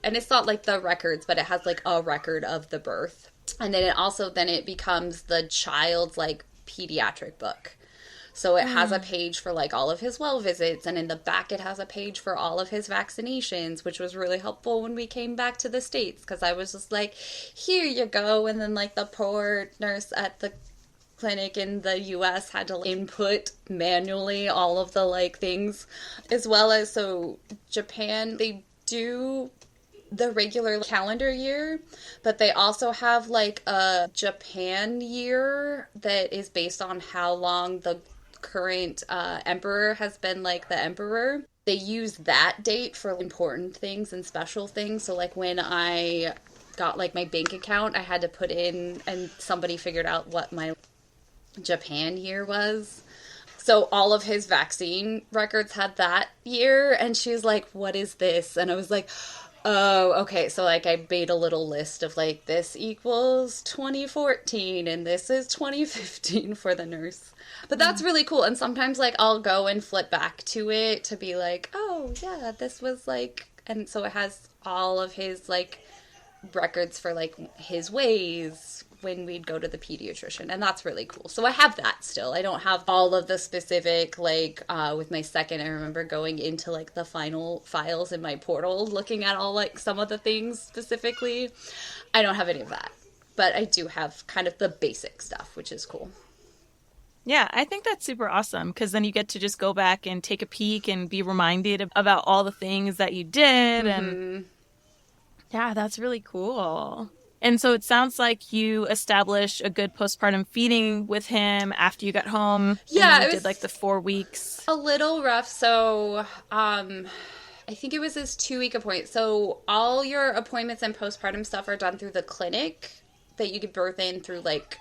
and it's not like the records, but it has like a record of the birth. And then it becomes the child's like pediatric book. So it has a page for like all of his well visits, and in the back it has a page for all of his vaccinations, which was really helpful when we came back to the States, because I was just like, here you go. And then like the poor nurse at the clinic in the US had to input manually all of the like things, as well as, so Japan, they do the regular calendar year, but they also have like a Japan year that is based on how long the current emperor has been like the emperor. They use that date for important things and special things. So like when I got like my bank account, I had to put in, and somebody figured out what my Japan year was. So all of his vaccine records had that year, and she was like, what is this? And I was like, oh, okay. So like I made a little list of like, this equals 2014 and this is 2015 for the nurse. But that's really cool. And sometimes like I'll go and flip back to it to be like, oh yeah, this was like, and so it has all of his like records for like his ways when we'd go to the pediatrician, and that's really cool. So I have that still. I don't have all of the specific, like with my second, I remember going into like the final files in my portal, looking at all like some of the things specifically. I don't have any of that, but I do have kind of the basic stuff, which is cool. Yeah, I think that's super awesome, because then you get to just go back and take a peek and be reminded about all the things that you did. And yeah, that's really cool. And so it sounds like you established a good postpartum feeding with him after you got home. Yeah, it did like the 4 weeks. A little rough. So I think it was his 2-week appointment. So all your appointments and postpartum stuff are done through the clinic that you give birth in through like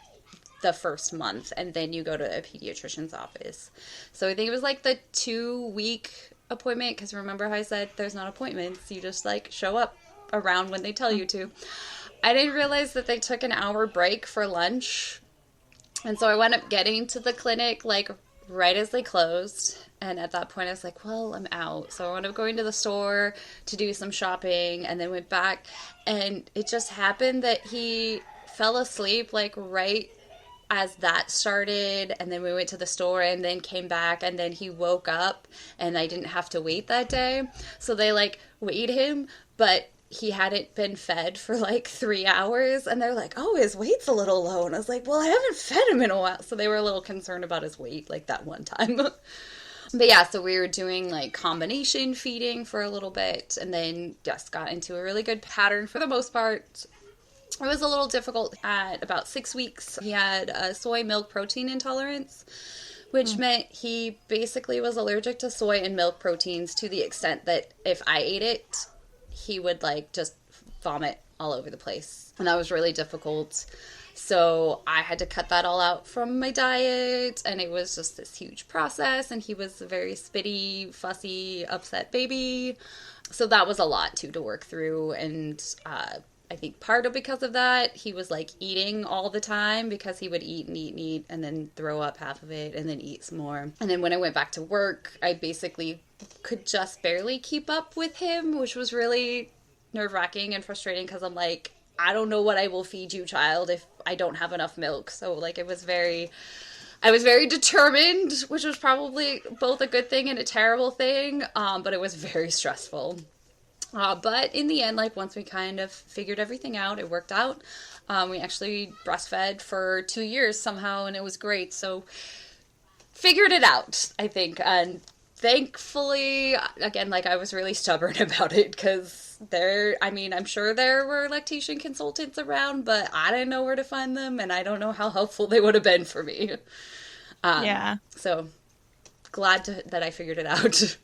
the first month, and then you go to a pediatrician's office. So I think it was like the 2-week appointment, because remember how I said there's not appointments, you just like show up around when they tell you to. I didn't realize that they took an hour break for lunch, and so I wound up getting to the clinic like right as they closed. And at that point, I was like, well, I'm out. So I wound up going to the store to do some shopping and then went back. And it just happened that he fell asleep like right as that started. And then we went to the store and then came back. And then he woke up and I didn't have to wait that day. So they like weighed him, but he hadn't been fed for like 3 hours, and they're like, oh, his weight's a little low. And I was like, well, I haven't fed him in a while. So they were a little concerned about his weight like that one time. But yeah, so we were doing like combination feeding for a little bit and then just got into a really good pattern for the most part. It was a little difficult at about 6 weeks. He had a soy milk protein intolerance, which meant he basically was allergic to soy and milk proteins to the extent that if I ate it, he would like just vomit all over the place. And that was really difficult. So I had to cut that all out from my diet, and it was just this huge process, and he was a very spitty, fussy, upset baby. So that was a lot too to work through, and I think part of because of that, he was like eating all the time because he would eat and eat and eat and then throw up half of it and then eat some more. And then when I went back to work, I basically could just barely keep up with him, which was really nerve-wracking and frustrating because I'm like, I don't know what I will feed you, child, if I don't have enough milk. So like I was very determined, which was probably both a good thing and a terrible thing, but it was very stressful. But in the end, like once we kind of figured everything out, it worked out. We actually breastfed for 2 years somehow, and it was great. So figured it out, I think. And thankfully, again, like I was really stubborn about it because I'm sure there were lactation consultants around, but I didn't know where to find them, and I don't know how helpful they would have been for me. Yeah. So glad that I figured it out.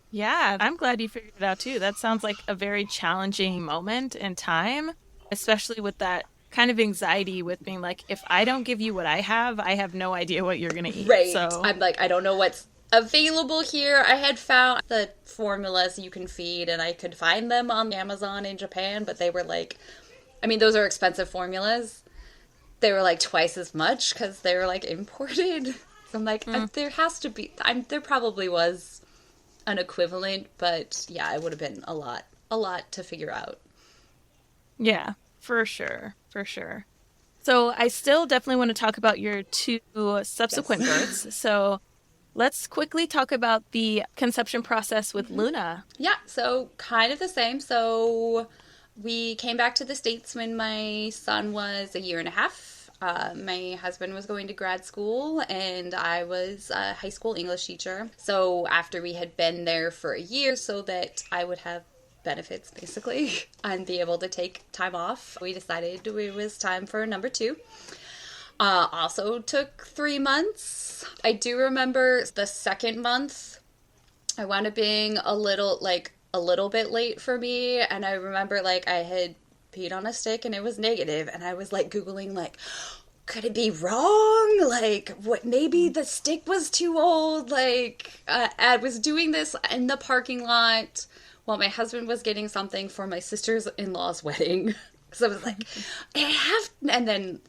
Yeah, I'm glad you figured it out too. That sounds like a very challenging moment in time, especially with that kind of anxiety with being like, if I don't give you what I have no idea what you're going to eat. Right. So I'm like, I don't know what's available here. I had found the formulas you can feed, and I could find them on Amazon in Japan, but they were like, I mean, those are expensive formulas. They were like twice as much because they were like imported. So I'm like, there has to be, there probably was an equivalent, but yeah, it would have been a lot to figure out. Yeah, for sure. So I still definitely want to talk about your 2 subsequent births. So let's quickly talk about the conception process with Luna. Yeah, so kind of the same. So we came back to the States when my son was a year and a half. My husband was going to grad school, and I was a high school English teacher. So after we had been there for a year so that I would have benefits, basically, and be able to take time off, we decided it was time for number 2. Also took 3 months. I do remember the second month, I wound up being a little bit late for me, and I remember like I had peed on a stick and it was negative, and I was like Googling like, could it be wrong? Like, what? Maybe the stick was too old. Like, I was doing this in the parking lot while my husband was getting something for my sister's-in-law's wedding. So I was like, and then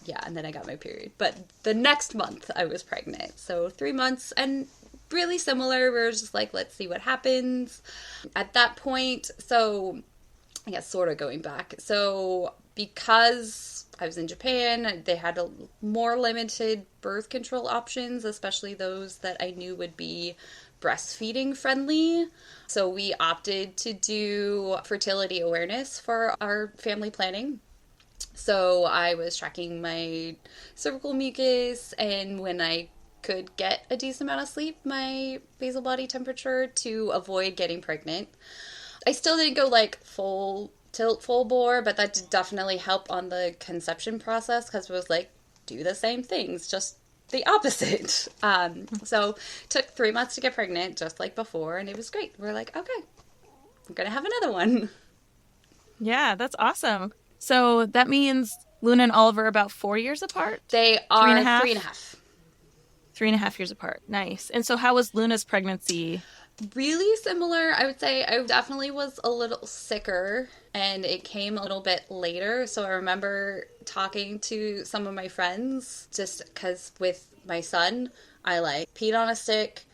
I got my period. But the next month I was pregnant. So 3 months, and really similar. We were just like, let's see what happens. At that point, so I guess sort of going back. So because I was in Japan, they had a more limited birth control options, especially those that I knew would be breastfeeding friendly. So we opted to do fertility awareness for our family planning. So I was tracking my cervical mucus, and when I could get a decent amount of sleep, my basal body temperature to avoid getting pregnant. I still didn't go like full tilt, full bore, but that did definitely help on the conception process because it was like, do the same things, just the opposite. So took 3 months to get pregnant, just like before, and it was great. We're like, okay, I'm gonna have another one. Yeah, that's awesome. So that means Luna and Oliver are about 4 years apart? They are 3.5? 3.5. 3.5 years apart. Nice. And so how was Luna's pregnancy? Really similar. I would say I definitely was a little sicker and it came a little bit later. So I remember talking to some of my friends just because with my son, I like peed on a stick,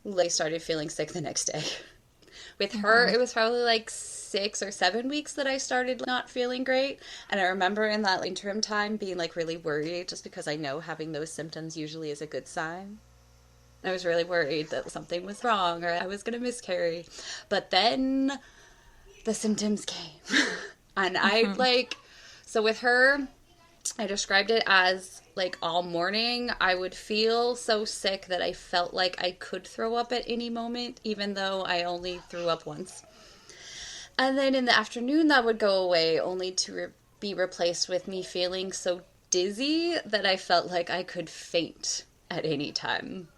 I started feeling sick the next day. With her, it was probably like 6 or 7 weeks that I started not feeling great. And I remember in that interim time being like really worried just because I know having those symptoms usually is a good sign. I was really worried that something was wrong or I was going to miscarry. But then the symptoms came. And so with her, I described it as like all morning I would feel so sick that I felt like I could throw up at any moment, even though I only threw up once. And then in the afternoon that would go away, only to be replaced with me feeling so dizzy that I felt like I could faint at any time.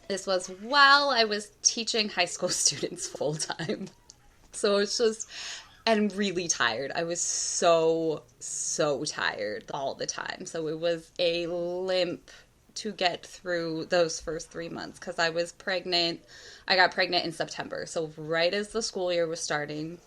This was while I was teaching high school students full time. So it's just, and really tired. I was so tired all the time. So it was a limp to get through those first 3 months because I was pregnant. I got pregnant in September. So right as the school year was starting.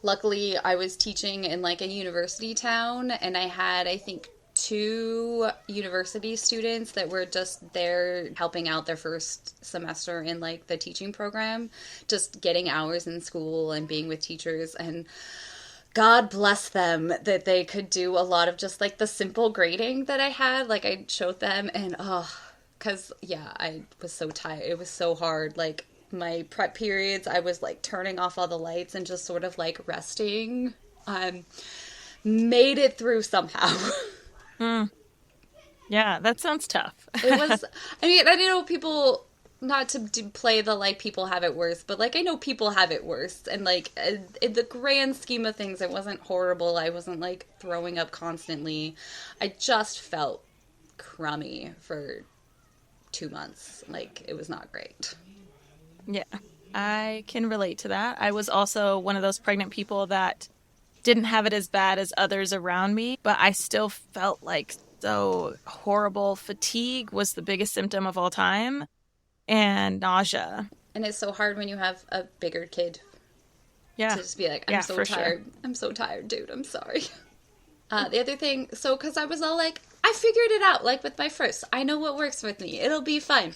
Luckily, I was teaching in like a university town and I had, I think, 2 university students that were just there helping out their first semester in like the teaching program, just getting hours in school and being with teachers, and God bless them that they could do a lot of just like the simple grading that I had. Like I showed them and because I was so tired. It was so hard. Like my prep periods, I was like turning off all the lights and just sort of like resting. Made it through somehow. Yeah, that sounds tough. It was, I mean, I know people, not to play the, like, people have it worse, but, like, I know people have it worse, and, like, in the grand scheme of things, it wasn't horrible. I wasn't, like, throwing up constantly. I just felt crummy for 2 months. Like, it was not great. Yeah, I can relate to that. I was also one of those pregnant people that didn't have it as bad as others around me, but I still felt like so horrible. Fatigue was the biggest symptom of all time, and nausea. And it's so hard when you have a bigger kid. Yeah. To just be like, I'm so tired. Sure. I'm so tired, dude. I'm sorry. The other thing, so because I was all like, I figured it out, like with my first. I know what works with me. It'll be fine.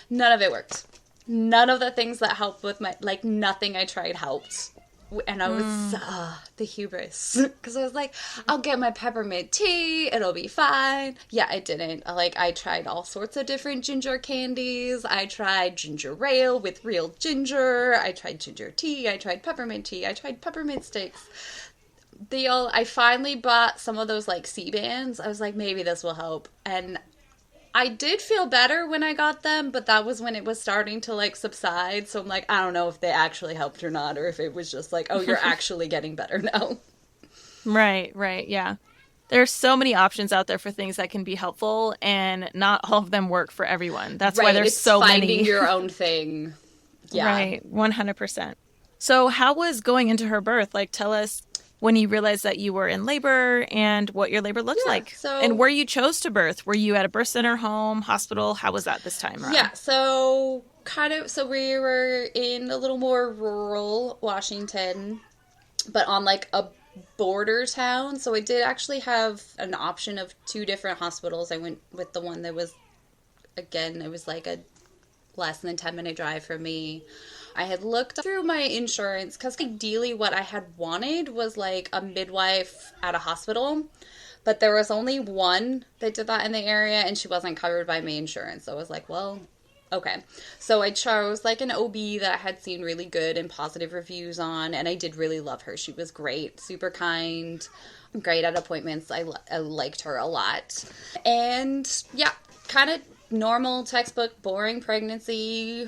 None of it worked. None of the things that helped with my, like, nothing I tried helped. And I was, the hubris. Because I was like, I'll get my peppermint tea. It'll be fine. Yeah, it didn't. Like, I tried all sorts of different ginger candies. I tried ginger ale with real ginger. I tried ginger tea. I tried peppermint tea. I tried peppermint sticks. I finally bought some of those, like, C-bands. I was like, maybe this will help. And I did feel better when I got them, but that was when it was starting to, like, subside. So I'm like, I don't know if they actually helped or not, or if it was just like, oh, you're actually getting better now. Right, yeah. There's so many options out there for things that can be helpful, and not all of them work for everyone. That's why there's so many. Finding your own thing. Yeah. Right, 100%. So how was going into her birth? Like, tell us when you realized that you were in labor and what your labor looked like. And where you chose to birth. Were you at a birth center, home, hospital? How was that this time around? Yeah, so we were in a little more rural Washington, but on like a border town. So I did actually have an option of 2 different hospitals. I went with the one that was, again, it was like a less than 10-minute drive from me. I had looked through my insurance because ideally what I had wanted was like a midwife at a hospital, but there was only one that did that in the area and she wasn't covered by my insurance. So I was like, well, okay. So I chose like an OB that I had seen really good and positive reviews on, and I did really love her. She was great, super kind, great at appointments. I liked her a lot. And yeah, kind of normal textbook boring pregnancy.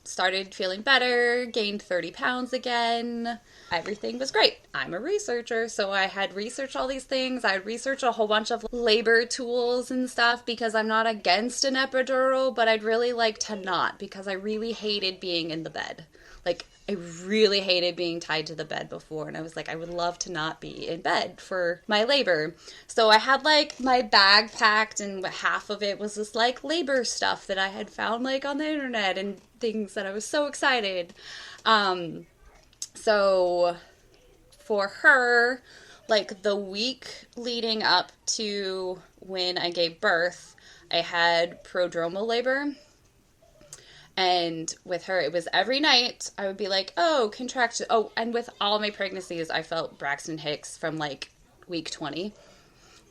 Started feeling better, gained 30 pounds again. Everything was great. I'm a researcher, so I had researched all these things. I had researched a whole bunch of labor tools and stuff because I'm not against an epidural, but I'd really like to not because I really hated being in the bed. Like, I really hated being tied to the bed before, and I was like, I would love to not be in bed for my labor. So I had, like, my bag packed, and half of it was this, like, labor stuff that I had found, like, on the internet, and things that I was so excited. So for her, like the week leading up to when I gave birth, I had prodromal labor. And with her, it was every night I would be like, oh, contraction. Oh, and with all my pregnancies, I felt Braxton Hicks from like week 20.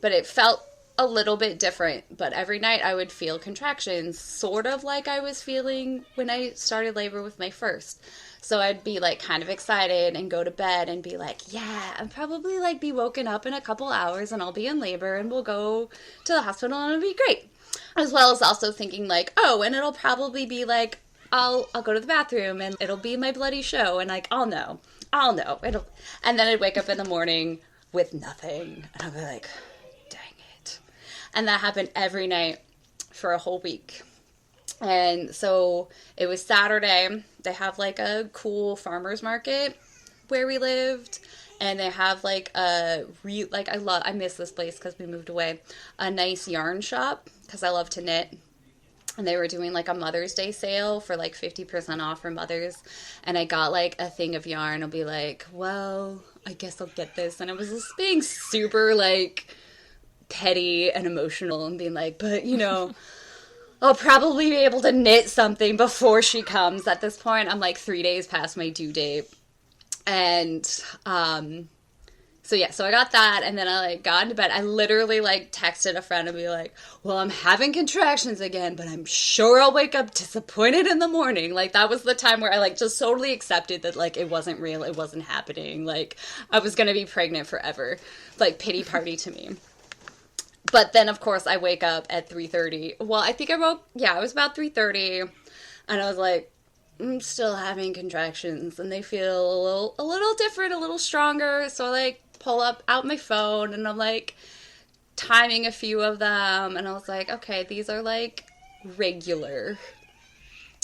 But it felt a little bit different. But every night I would feel contractions, sort of like I was feeling when I started labor with my first. So I'd be like kind of excited and go to bed and be like, yeah, I'll probably like be woken up in a couple hours and I'll be in labor and we'll go to the hospital and it'll be great. As well as also thinking like, oh, and it'll probably be like, I'll go to the bathroom and it'll be my bloody show and like, I'll know. And then I'd wake up in the morning with nothing and I'll be like, dang it. And that happened every night for a whole week. And so it was Saturday. They have like a cool farmer's market where we lived. And they have like I miss this place because we moved away, a nice yarn shop because I love to knit. And they were doing like a Mother's Day sale for like 50% off for mothers. And I got like a thing of yarn. I'll be like, well, I guess I'll get this. And I was just being super like petty and emotional and being like, but you know, I'll probably be able to knit something before she comes. At this point, I'm like 3 days past my due date. And, so I got that, and then I, like, got into bed. I literally, like, texted a friend and be like, well, I'm having contractions again, but I'm sure I'll wake up disappointed in the morning. Like, that was the time where I, like, just totally accepted that, like, it wasn't real, it wasn't happening. Like, I was gonna be pregnant forever. Like, pity party to me. But then, of course, I wake up at 3:30. Well, I think it was about 3:30, and I was like, I'm still having contractions, and they feel a little different, a little stronger, so I, like, pull out my phone, and I'm, like, timing a few of them, and I was like, okay, these are, like, regular.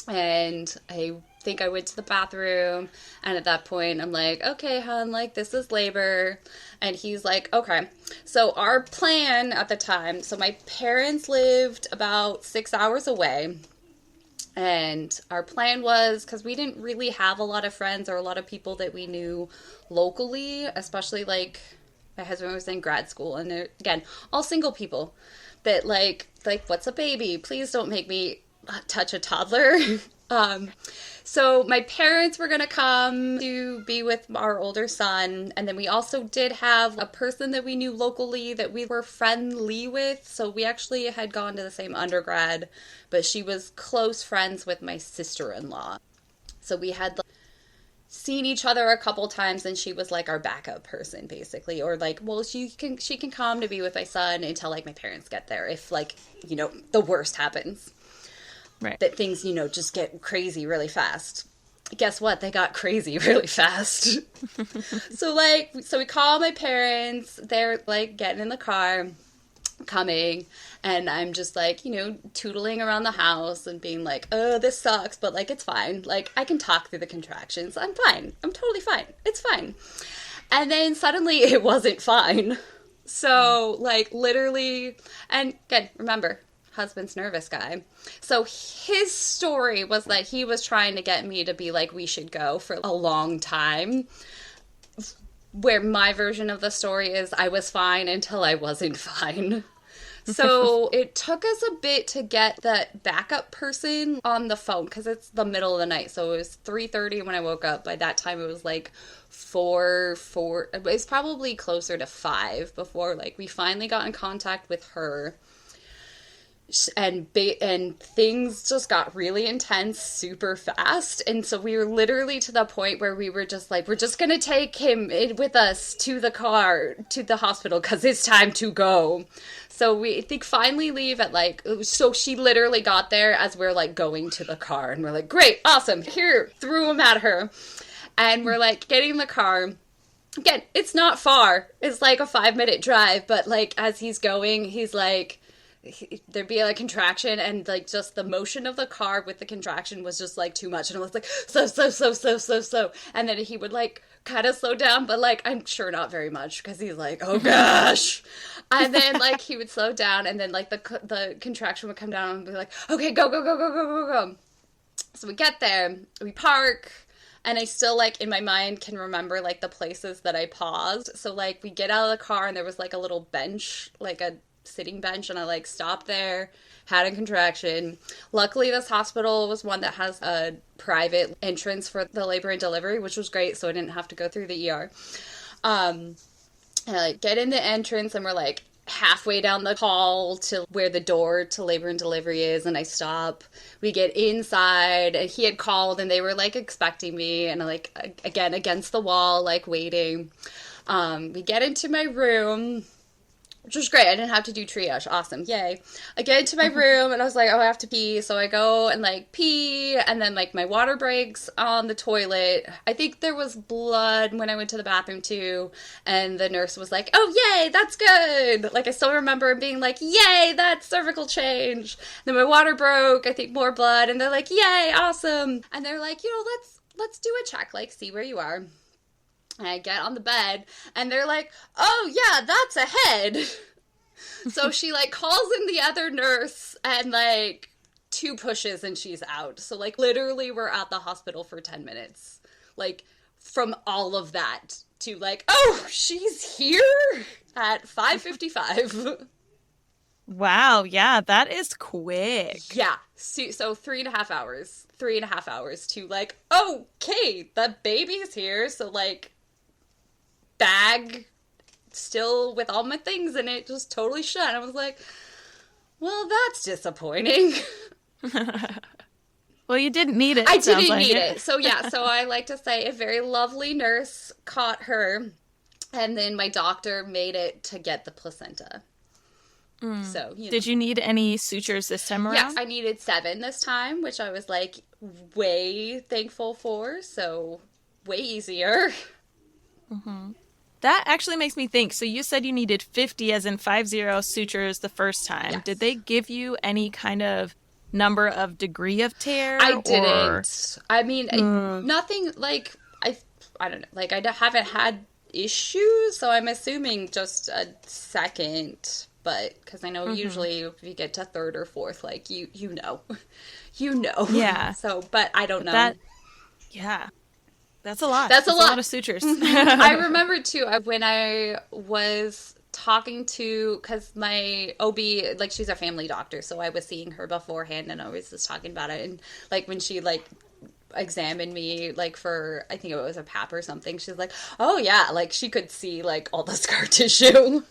And I think I went to the bathroom, and at that point, I'm like, okay, hon, like, this is labor. And he's like, okay. So our plan at the time, so my parents lived about 6 hours away, and our plan was, because we didn't really have a lot of friends or a lot of people that we knew locally, especially, like, my husband was in grad school, and they're, again, all single people that, like, what's a baby? Please don't make me touch a toddler. So my parents were going to come to be with our older son, and then we also did have a person that we knew locally that we were friendly with, so we actually had gone to the same undergrad, but she was close friends with my sister-in-law. So we had, like, seen each other a couple times, and she was like our backup person, basically, or like, well, she can come to be with my son until, like, my parents get there, if, like, you know, the worst happens. Right. That things, you know, just get crazy really fast. Guess what? They got crazy really fast. So we call my parents. They're, like, getting in the car, coming, and I'm just, like, you know, tootling around the house and being like, oh, this sucks, but, like, it's fine. Like, I can talk through the contractions. I'm fine. I'm totally fine. It's fine. And then suddenly it wasn't fine. So, like, literally, and again, remember, husband's nervous guy. So his story was that he was trying to get me to be like, we should go, for a long time. Where my version of the story is, I was fine until I wasn't fine. So it took us a bit to get that backup person on the phone, because it's the middle of the night. So it was 3:30 when I woke up. By that time it was like 4, it was probably closer to 5 before, like, we finally got in contact with her. And things just got really intense super fast. And so we were literally to the point where we were just like, we're just going to take him with us to the car, to the hospital, because it's time to go. So we, I think, finally leave at, like, so she literally got there as we're, like, going to the car. And we're like, great, awesome, here, threw him at her. And we're, like, getting in the car. Again, it's not far. It's like a 5-minute drive. But, like, as he's going, he's like, there'd be a contraction, and, like, just the motion of the car with the contraction was just, like, too much, and I was like, slow, and then he would, like, kind of slow down, but, like, I'm sure not very much, because he's like, oh gosh, and then, like, he would slow down, and then, like, the contraction would come down, and be like, okay, go, So we get there, we park, and I still, like, in my mind can remember, like, the places that I paused. So, like, we get out of the car, and there was, like, a little bench, like a sitting bench, and I, like, stopped there, had a contraction. Luckily, this hospital was one that has a private entrance for the labor and delivery, which was great, so I didn't have to go through the ER. And I, like, get in the entrance, and we're, like, halfway down the hall to where the door to labor and delivery is, and I stop. We get inside, and he had called, and they were, like, expecting me, and, like, again, against the wall, like, waiting. We get into my room, which was great. I didn't have to do triage. Awesome. Yay. I get into my room, and I was like, oh, I have to pee. So I go and, like, pee, and then, like, my water breaks on the toilet. I think there was blood when I went to the bathroom, too, and the nurse was like, oh, yay, that's good. Like, I still remember being like, yay, that's cervical change. Then my water broke, I think more blood, and they're like, yay, awesome. And they're like, let's do a check, like, see where you are. And I get on the bed, and they're like, oh, yeah, that's a head. So she, like, calls in the other nurse, and, like, 2 pushes, and she's out. So, like, literally we're at the hospital for 10 minutes. Like, from all of that to, like, oh, she's here at 5:55. Wow, yeah, that is quick. Yeah, so 3.5 hours. 3.5 hours to, like, okay, the baby's here, so, like, bag still with all my things in it, just totally shut. I was like, well, that's disappointing. Well, you didn't need it. I didn't need it. So yeah, so I like to say a very lovely nurse caught her, and then my doctor made it to get the placenta. So, you know. Did you need any sutures this time around? Yes, I needed 7 this time, which I was, like, way thankful for, so way easier. Mm-hmm. That actually makes me think. So you said you needed 50 as in 50 sutures the first time. Yes. Did they give you any kind of number of degree of tear? I didn't. I mean, nothing, like, I don't know. Like, I haven't had issues, so I'm assuming just a second. But, because I know usually if you get to 3rd or 4th, like, you know. You know. Yeah. So, but I don't know. Yeah. That's a lot. That's a lot of sutures. I remember, too, when I was talking to, because my OB, like, she's a family doctor, so I was seeing her beforehand, and I was just talking about it, and, like, when she, like, examined me, like, for, I think it was a pap or something, she's like, oh, yeah, like, she could see, like, all the scar tissue.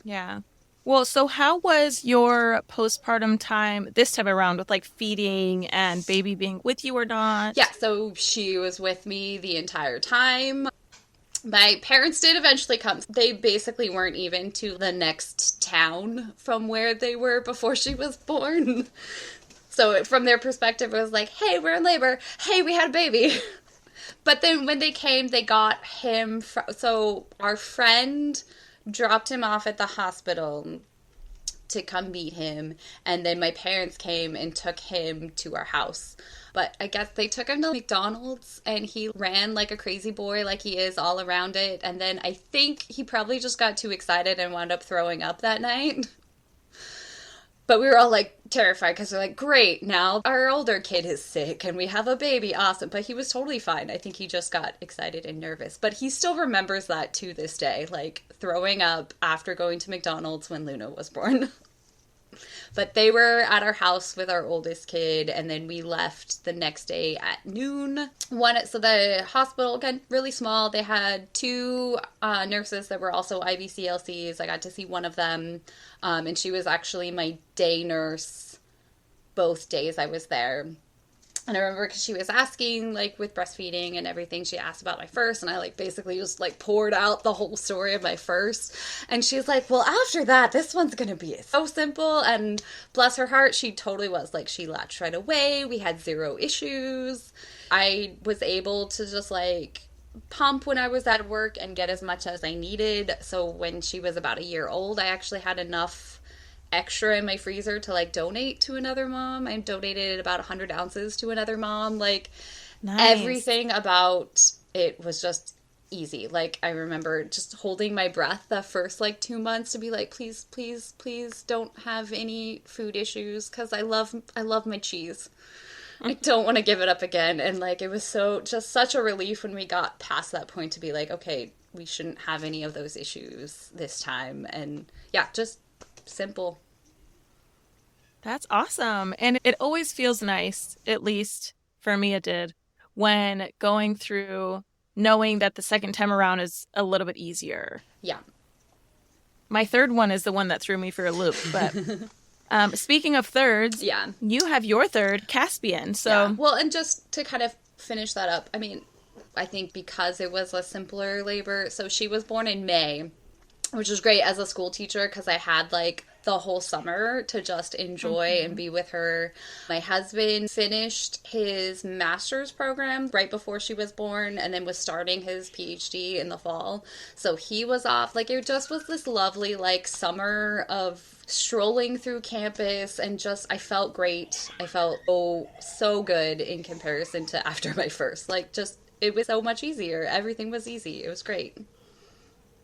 Yeah. Well, so how was your postpartum time this time around with, like, feeding and baby being with you or not? Yeah, so she was with me the entire time. My parents did eventually come. They basically weren't even to the next town from where they were before she was born. So from their perspective, it was like, hey, we're in labor. Hey, we had a baby. But then when they came, they got him. So our friend dropped him off at the hospital to come meet him, and then my parents came and took him to our house. But I guess they took him to McDonald's, and he ran like a crazy boy, like he is all around it, and then I think he probably just got too excited and wound up throwing up that night. But we were all, like, terrified, because we're like, great, now our older kid is sick, and we have a baby, awesome. But he was totally fine. I think he just got excited and nervous. But he still remembers that to this day, like, throwing up after going to McDonald's when Luna was born. But they were at our house with our oldest kid, and then we left the next day at noon. So the hospital, again, really small. They had 2 nurses that were also IBCLCs. I got to see one of them, and she was actually my day nurse both days I was there. And I remember because she was asking, like, with breastfeeding and everything, she asked about my first, and I, like, basically just, like, poured out the whole story of my first. And she's like, well, after that, this one's gonna be so simple. And bless her heart, she totally was. Like, she latched right away. We had 0 issues. I was able to just, like, pump when I was at work and get as much as I needed. So when she was about a year old, I actually had enough extra in my freezer to, like, donate to another mom. I donated about 100 ounces to another mom. Like, nice. Everything about it was just easy. Like, I remember just holding my breath the first, like, 2 months to be like, please, please, please don't have any food issues, because I love my cheese. I don't want to give it up again. And like, it was just such a relief when we got past that point to be like, okay, we shouldn't have any of those issues this time. And yeah, just simple. That's awesome. And it always feels nice, at least for me it did, when going through knowing that the second time around is a little bit easier. Yeah. My third one is the one that threw me for a loop. But speaking of thirds, yeah, you have your third, Caspian. So yeah. Well, and just to kind of finish that up, I mean, I think because it was a simpler labor, so she was born in May, which was great as a school teacher because I had like the whole summer to just enjoy and be with her. My husband finished his master's program right before she was born and then was starting his PhD in the fall. So he was off. Like, it just was this lovely like summer of strolling through campus and just, I felt great. I felt so good in comparison to after my first. Like, just, it was so much easier. Everything was easy. It was great.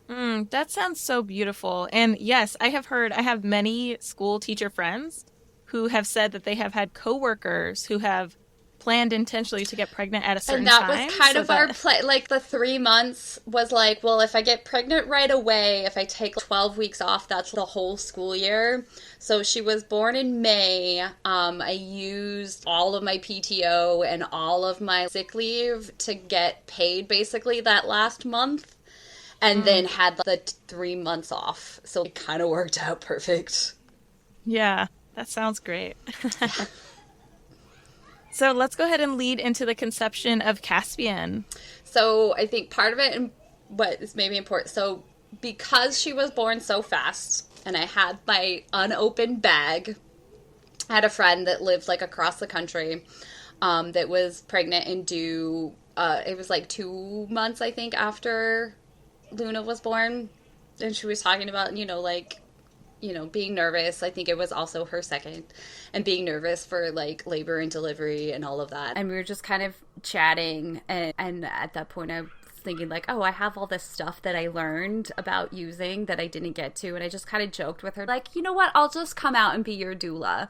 That sounds so beautiful. And yes, I have many school teacher friends who have said that they have had coworkers who have planned intentionally to get pregnant at a certain time. And that was kind of our plan. Like, the 3 months was like, well, if I get pregnant right away, if I take 12 weeks off, that's the whole school year. So she was born in May. I used all of my PTO and all of my sick leave to get paid basically that last month. And then had the 3 months off. So it kind of worked out perfect. Yeah, that sounds great. So let's go ahead and lead into the conception of Caspian. So I think part of it, and what is maybe important, so because she was born so fast, and I had my unopened bag, I had a friend that lived like across the country that was pregnant and due, it was like 2 months, I think, after Luna was born, and she was talking about, being nervous. I think it was also her second, and being nervous for like labor and delivery and all of that. And we were just kind of chatting, and at that point I was thinking like, oh, I have all this stuff that I learned about using that I didn't get to, and I just kind of joked with her like, you know what, I'll just come out and be your doula.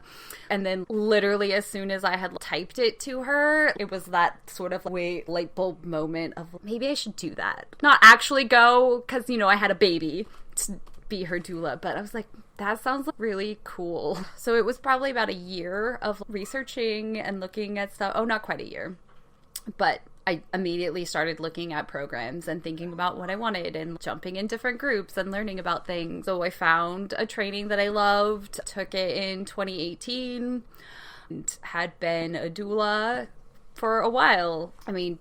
And then literally as soon as I had typed it to her, it was that sort of light bulb moment of maybe I should do that. Not actually go, because I had a baby to be her doula, but I was like, that sounds really cool. So it was probably about a year of researching and looking at stuff. Oh, not quite a year, but I immediately started looking at programs and thinking about what I wanted and jumping in different groups and learning about things. So I found a training that I loved, took it in 2018, and had been a doula for a while. I mean,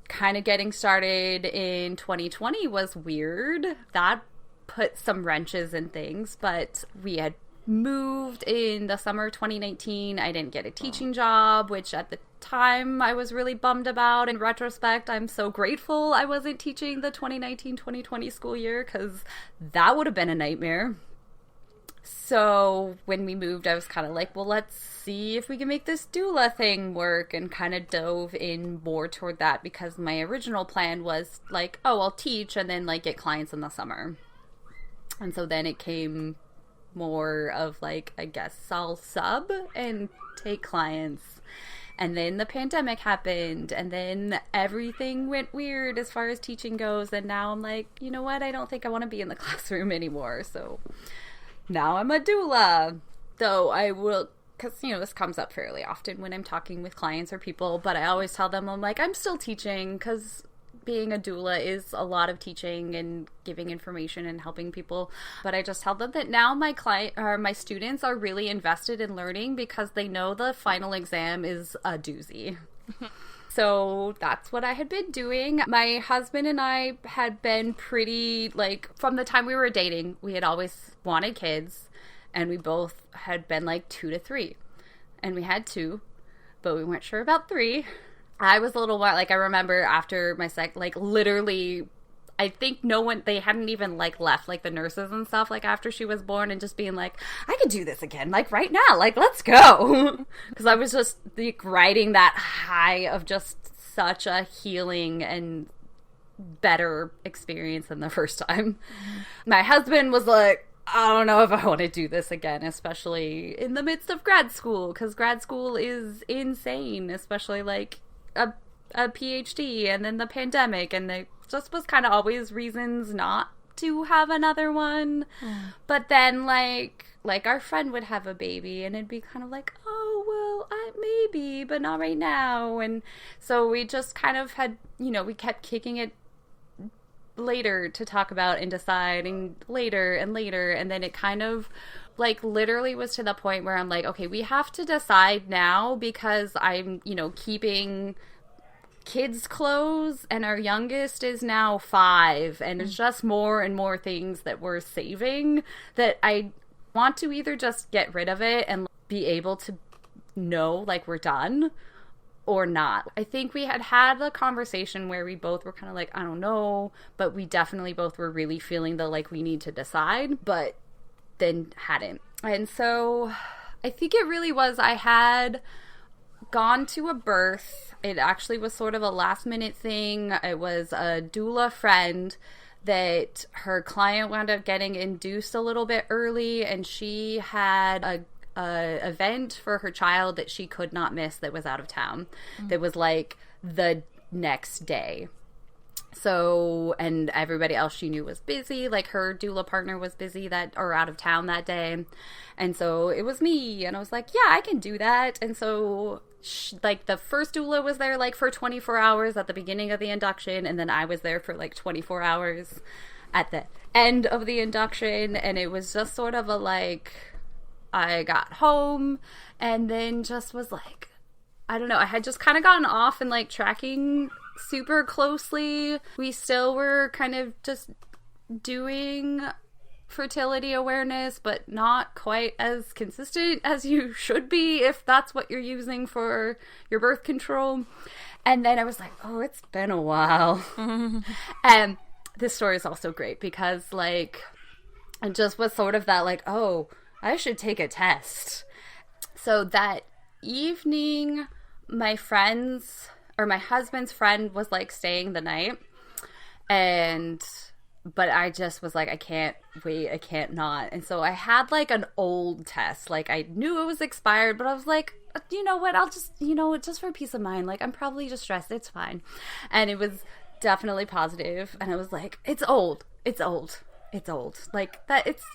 kind of getting started in 2020 was weird. That put some wrenches in things, but we had moved in the summer of 2019. I didn't get a teaching job, which at the time I was really bummed about. In retrospect, I'm so grateful I wasn't teaching the 2019-2020 school year, because that would have been a nightmare. So when we moved, I was kind of like, well, let's see if we can make this doula thing work, and kind of dove in more toward that, because my original plan was like, oh, I'll teach and then like get clients in the summer. And so then it came more of like, I guess I'll sub and take clients. And then the pandemic happened, and then everything went weird as far as teaching goes. And now I'm like, you know what? I don't think I want to be in the classroom anymore. So now I'm a doula. Though I will, because, this comes up fairly often when I'm talking with clients or people, but I always tell them, I'm like, I'm still teaching, because being a doula is a lot of teaching and giving information and helping people. But I just tell them that now my students are really invested in learning, because they know the final exam is a doozy. So that's what I had been doing. My husband and I had been pretty, like, from the time we were dating, we had always wanted kids, and we both had been like 2 to 3. And we had 2, but we weren't sure about 3. I was a little while, like, I remember after my literally, I think they hadn't even, like, left, like, the nurses and stuff, like, after she was born, and just being like, I could do this again, like, right now, like, let's go. Because I was just, like, riding that high of just such a healing and better experience than the first time. My husband was like, I don't know if I want to do this again, especially in the midst of grad school, because grad school is insane, especially like a PhD and then the pandemic, and there just was kind of always reasons not to have another one. But then like our friend would have a baby and it'd be kind of like, oh, well, maybe, but not right now. And so we just kind of had, we kept kicking it later to talk about and deciding later and later. And then it kind of like literally was to the point where I'm like, okay, we have to decide now, because I'm, keeping kids' clothes and our youngest is now 5, and it's just more and more things that we're saving that I want to either just get rid of it and be able to know like we're done or not. I think we had a conversation where we both were kind of like, I don't know, but we definitely both were really feeling the like we need to decide, but then hadn't. And so I think it really was, I had gone to a birth. It actually was sort of a last minute thing. It was a doula friend that her client wound up getting induced a little bit early, and she had a event for her child that she could not miss that was out of town. That was like the next day. So, and everybody else she knew was busy, like her doula partner was busy or out of town that day. And so it was me, and I was like, yeah, I can do that. And so like the first doula was there like for 24 hours at the beginning of the induction, and then I was there for like 24 hours at the end of the induction. And it was just sort of a like, I got home and then just was like, I don't know, I had just kind of gotten off and like tracking super closely. We still were kind of just doing fertility awareness, but not quite as consistent as you should be if that's what you're using for your birth control. And then I was like, oh, it's been a while. And this story is also great because like it just was sort of that like, oh, I should take a test. So that evening, my husband's friend was like staying the night, but I just was like, I can't wait, I can't not. And so I had like an old test, like I knew it was expired, but I was like, you know what, I'll just, just for peace of mind, like I'm probably just stressed, it's fine. And it was definitely positive, and I was like, it's old, like that, it's,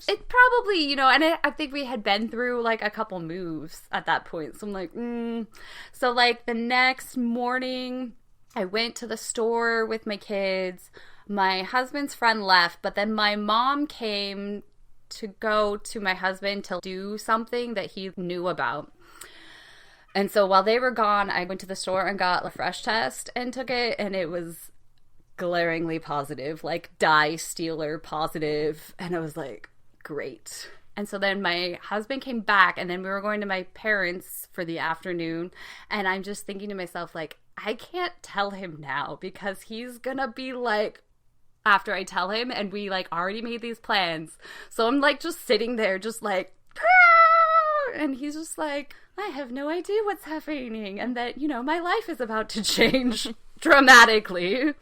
it probably, and I think we had been through like a couple moves at that point. So I'm like, So like the next morning I went to the store with my kids. My husband's friend left, but then my mom came to go to my husband to do something that he knew about. And so while they were gone, I went to the store and got a fresh test and took it, and it was glaringly positive, like dye stealer positive. And I was like, great. And so then my husband came back, and then we were going to my parents for the afternoon, and I'm just thinking to myself, like, I can't tell him now because he's gonna be like, after I tell him, and we like already made these plans. So I'm like just sitting there just like, and he's just like, I have no idea what's happening, and that, my life is about to change dramatically.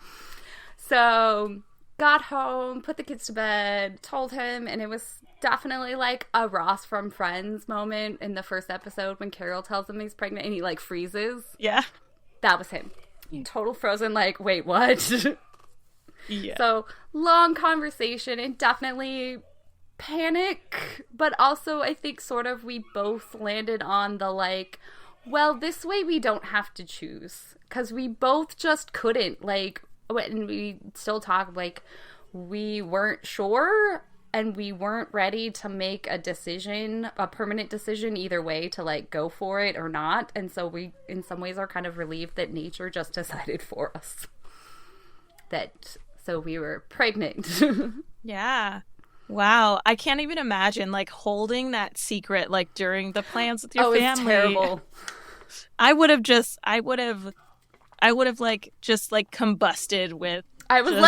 So got home, put the kids to bed, told him, and it was definitely like a Ross from Friends moment in the first episode when Carol tells him he's pregnant and he like freezes. Yeah. That was him. Total frozen, like, wait, what? Yeah. So long conversation and definitely panic, but also I think sort of we both landed on the like, well, this way we don't have to choose, because we both just couldn't, like, and we still talk, like, we weren't sure and we weren't ready to make a decision, a permanent decision either way, to like go for it or not. And so we in some ways are kind of relieved that nature just decided for us so we were pregnant. Yeah. Wow. I can't even imagine like holding that secret like during the plans with your family. It's terrible. I would have like just like combusted with I was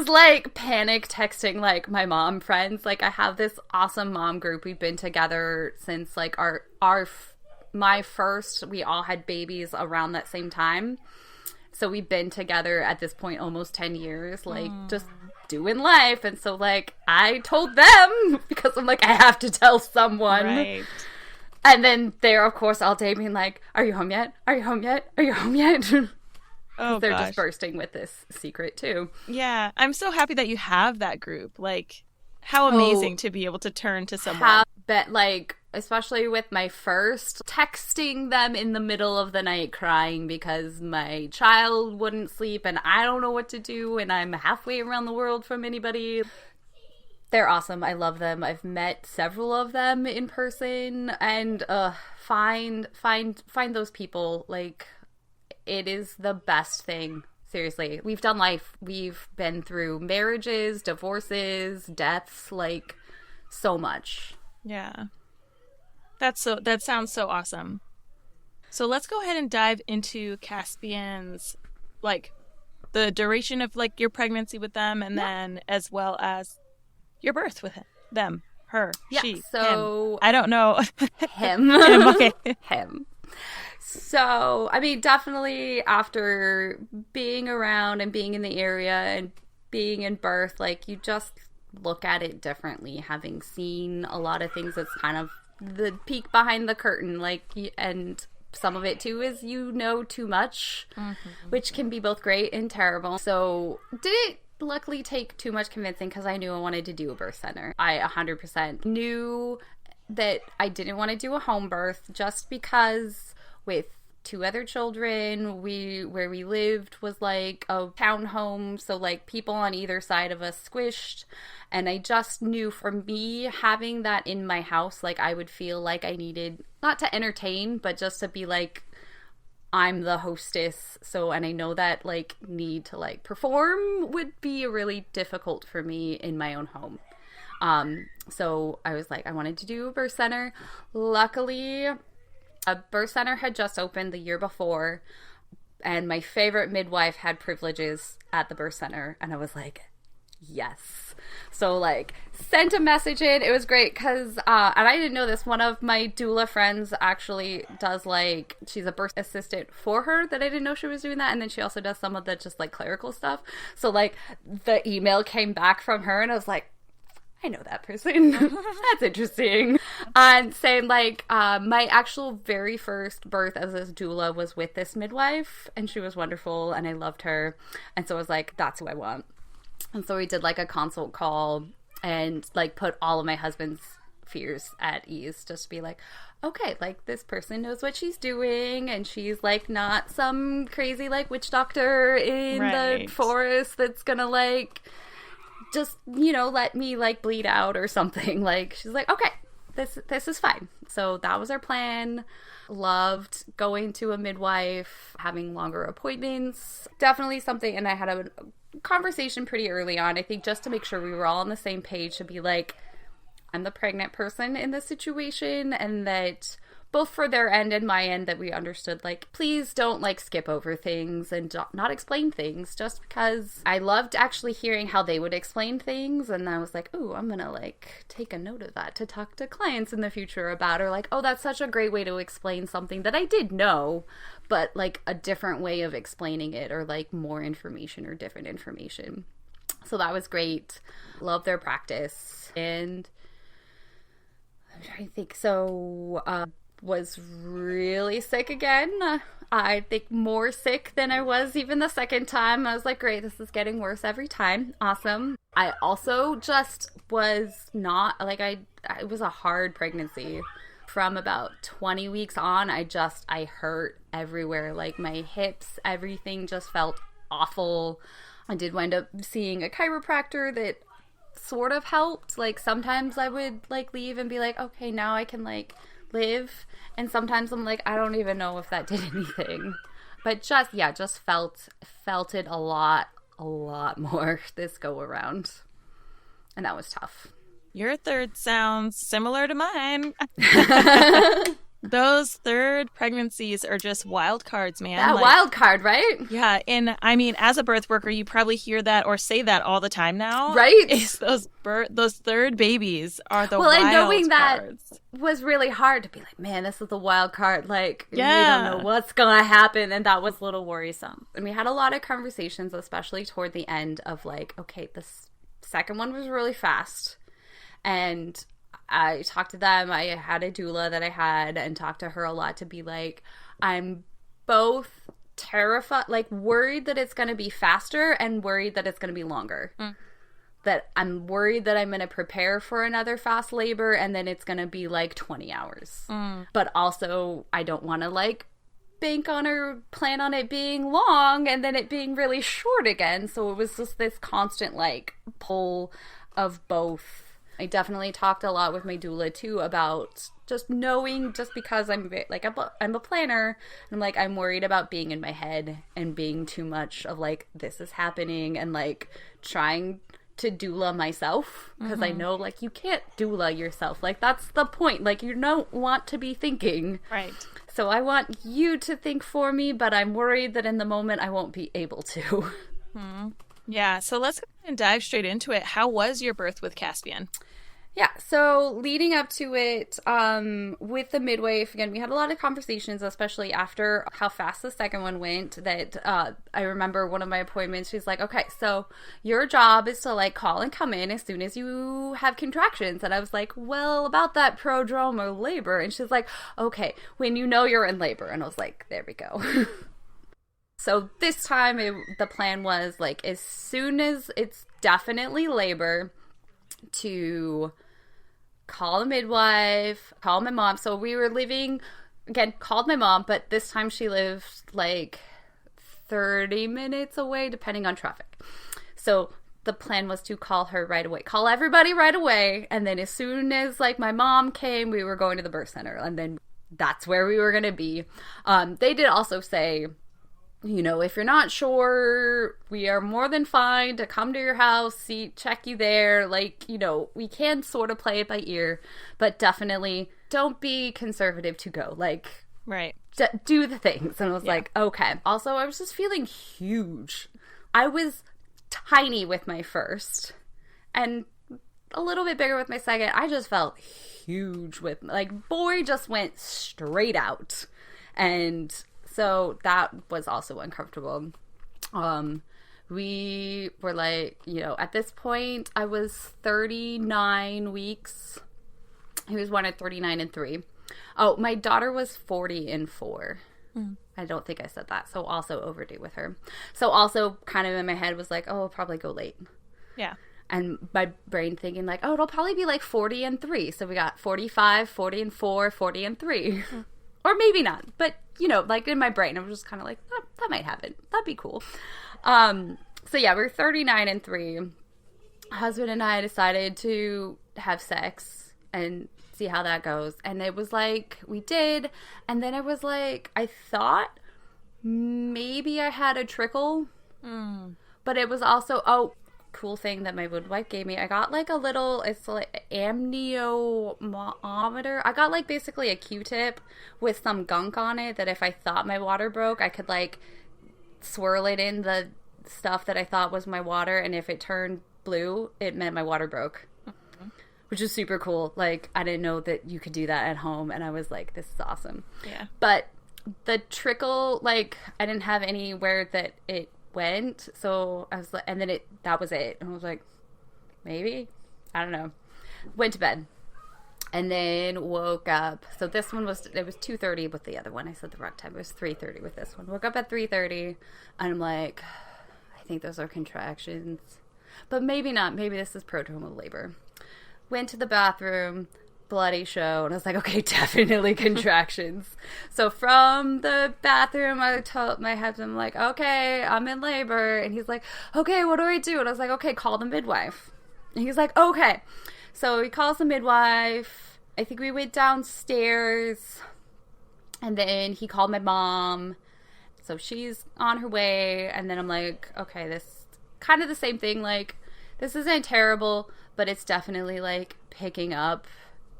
like panic texting like my mom friends. Like I have this awesome mom group. We've been together since like my first, we all had babies around that same time. So we've been together at this point almost 10 years, like just doing life. And so, like, I told them because I'm like, I have to tell someone. Right. And then they're, of course, all day being like, are you home yet? Are you home yet? Are you home yet? Oh, they're gosh. just bursting with this secret, too. Yeah. I'm so happy that you have that group. Like, how amazing to be able to turn to someone. Like, especially with my first, texting them in the middle of the night crying because my child wouldn't sleep and I don't know what to do and I'm halfway around the world from anybody. They're awesome. I love them. I've met several of them in person, and find those people. Like, it is the best thing. Seriously. We've done life. We've been through marriages, divorces, deaths, like, so much. Yeah. That sounds so awesome. So let's go ahead and dive into Caspian's, like, the duration of, like, your pregnancy with them, and then as well as your birth with them, her, she, so him. I don't know. Him. Him, okay. Him. So, I mean, definitely after being around and being in the area and being in birth, like, you just look at it differently, having seen a lot of things. That's kind of the peek behind the curtain, like, and some of it too is too much, which can be both great and terrible. So didn't luckily take too much convincing because I knew I wanted to do a birth center. I 100% knew that I didn't want to do a home birth just because with 2 other children, where we lived was like a townhome, so like people on either side of us squished, and I just knew for me having that in my house, like I would feel like I needed not to entertain, but just to be like, I'm the hostess, and I know that like need to like perform would be really difficult for me in my own home. So I was like, I wanted to do a birth center. Luckily, a birth center had just opened the year before, and my favorite midwife had privileges at the birth center, and I was like, yes. So, like, sent a message in. It was great because, and I didn't know this, one of my doula friends actually does, like, she's a birth assistant for her, that I didn't know she was doing that, and then she also does some of the just, like, clerical stuff. So, like, the email came back from her, and I was like, I know that person. That's interesting. And saying, like, my actual very first birth as a doula was with this midwife, and she was wonderful, and I loved her. And so I was like, that's who I want. And so we did, like, a consult call and, like, put all of my husband's fears at ease, just to be like, okay, like, this person knows what she's doing, and she's, like, not some crazy, like, witch doctor in the forest that's gonna, like, just, let me, like, bleed out or something. Like, she's like, okay, this is fine. So that was our plan. Loved going to a midwife, having longer appointments. Definitely something, and I had a conversation pretty early on, I think, just to make sure we were all on the same page, to be like, I'm the pregnant person in this situation, and that both for their end and my end, that we understood, like, please don't, like, skip over things and not explain things, just because I loved actually hearing how they would explain things, and I was like, ooh, I'm gonna, like, take a note of that to talk to clients in the future about, or like, oh, that's such a great way to explain something that I did know, but, like, a different way of explaining it, or, like, more information or different information. So that was great. Love their practice. And I'm trying to think. So, was really sick again. I think more sick than I was even the second time. I was like, great, this is getting worse every time. Awesome. I also just was not, like, it was a hard pregnancy. From about 20 weeks on, I hurt everywhere. Like, my hips, everything just felt awful. I did wind up seeing a chiropractor that sort of helped. Like, sometimes I would, like, leave and be like, okay, now I can, like, live. And sometimes I'm like, I don't even know if that did anything. But just felt it a lot more this go around. And that was tough. Your third sounds similar to mine. Those third pregnancies are just wild cards, man. That wild card, right? Yeah, and I mean, as a birth worker, you probably hear that or say that all the time now. Right? Is those third babies are the wild cards. Well, and knowing that was really hard to be like, man, this is the wild card. Like, we don't know what's going to happen, and that was a little worrisome. And we had a lot of conversations, especially toward the end, of like, okay, this second one was really fast. And I talked to them. I had a doula that I had and talked to her a lot to be like, I'm both terrified, like worried that it's going to be faster and worried that it's going to be longer. That I'm worried that I'm going to prepare for another fast labor and then it's going to be like 20 hours. But also I don't want to like bank on or plan on it being long and then it being really short again. So it was just this constant like pull of both. I definitely talked a lot with my doula too about just knowing, just because I'm a planner, and I'm like, I'm worried about being in my head and being too much of like, this is happening, and like trying to doula myself, because I know like you can't doula yourself, like that's the point, like you don't want to be thinking, right? So I want you to think for me, but I'm worried that in the moment I won't be able to. Yeah, so let's go ahead and dive straight into it. How was your birth with Caspian? Yeah, so leading up to it, with the midwife, again, we had a lot of conversations, especially after how fast the second one went, that I remember one of my appointments, she's like, okay, so your job is to like call and come in as soon as you have contractions. And I was like, well, about that prodromal labor. And she's like, okay, when you know you're in labor. And I was like, there we go. So this time the plan was like, as soon as it's definitely labor, to call a midwife, call my mom. So we were living, again, called my mom, but this time she lived like 30 minutes away, depending on traffic. So the plan was to call her right away, call everybody right away. And then as soon as like my mom came, we were going to the birth center, and then that's where we were going to be. They did also say, you know, if you're not sure, we are more than fine to come to your house, check you there. Like, you know, we can sort of play it by ear, but definitely don't be conservative to go. Like, right. Do the things. And I was like, okay. Also, I was just feeling huge. I was tiny with my first and a little bit bigger with my second. I just felt huge with, like, boy just went straight out. And so that was also uncomfortable. We were like, you know, at this point, I was 39 weeks. He was 1 at 39 and 3. Oh, my daughter was 40 and 4. I don't think I said that. So also overdue with her. So also kind of in my head was like, oh, I'll probably go late. Yeah. And my brain thinking like, oh, it'll probably be like 40 and 3. So we got 45, 40 and 4, 40 and 3. Or maybe not, but, you know, like in my brain, I was just kind of like, that might happen. That'd be cool. So yeah, we're 39 and 3. Husband and I decided to have sex and see how that goes. And it was like, we did. And then I was like, I thought maybe I had a trickle. But it was also, cool thing that my midwife gave me. I got like a little, it's like amniometer. I got like basically a Q-tip with some gunk on it that if I thought my water broke, I could like swirl it in the stuff that I thought was my water, and if it turned blue, it meant my water broke. Which is super cool. Like, I didn't know that you could do that at home, and I was like, this is awesome. Yeah. But the trickle, like, I didn't have anywhere that it went, so I was like, and then that was it. And I was like, maybe, I don't know. Went to bed and then woke up. So this one was 2:30 with the other one. I said the wrong time. It was 3:30 with this one. Woke up at 3:30 and I'm like, I think those are contractions, but maybe not. Maybe this is prodromal labor. Went to the bathroom, bloody show, and I was like, okay, definitely contractions. So from the bathroom, I told my husband, I'm like, okay, I'm in labor. And he's like, okay, what do I do? And I was like, okay, call the midwife. And he's like, okay. So he calls the midwife. I think we went downstairs, and then he called my mom. So she's on her way, and then I'm like, okay, this kind of the same thing. Like, this isn't terrible, but it's definitely like picking up.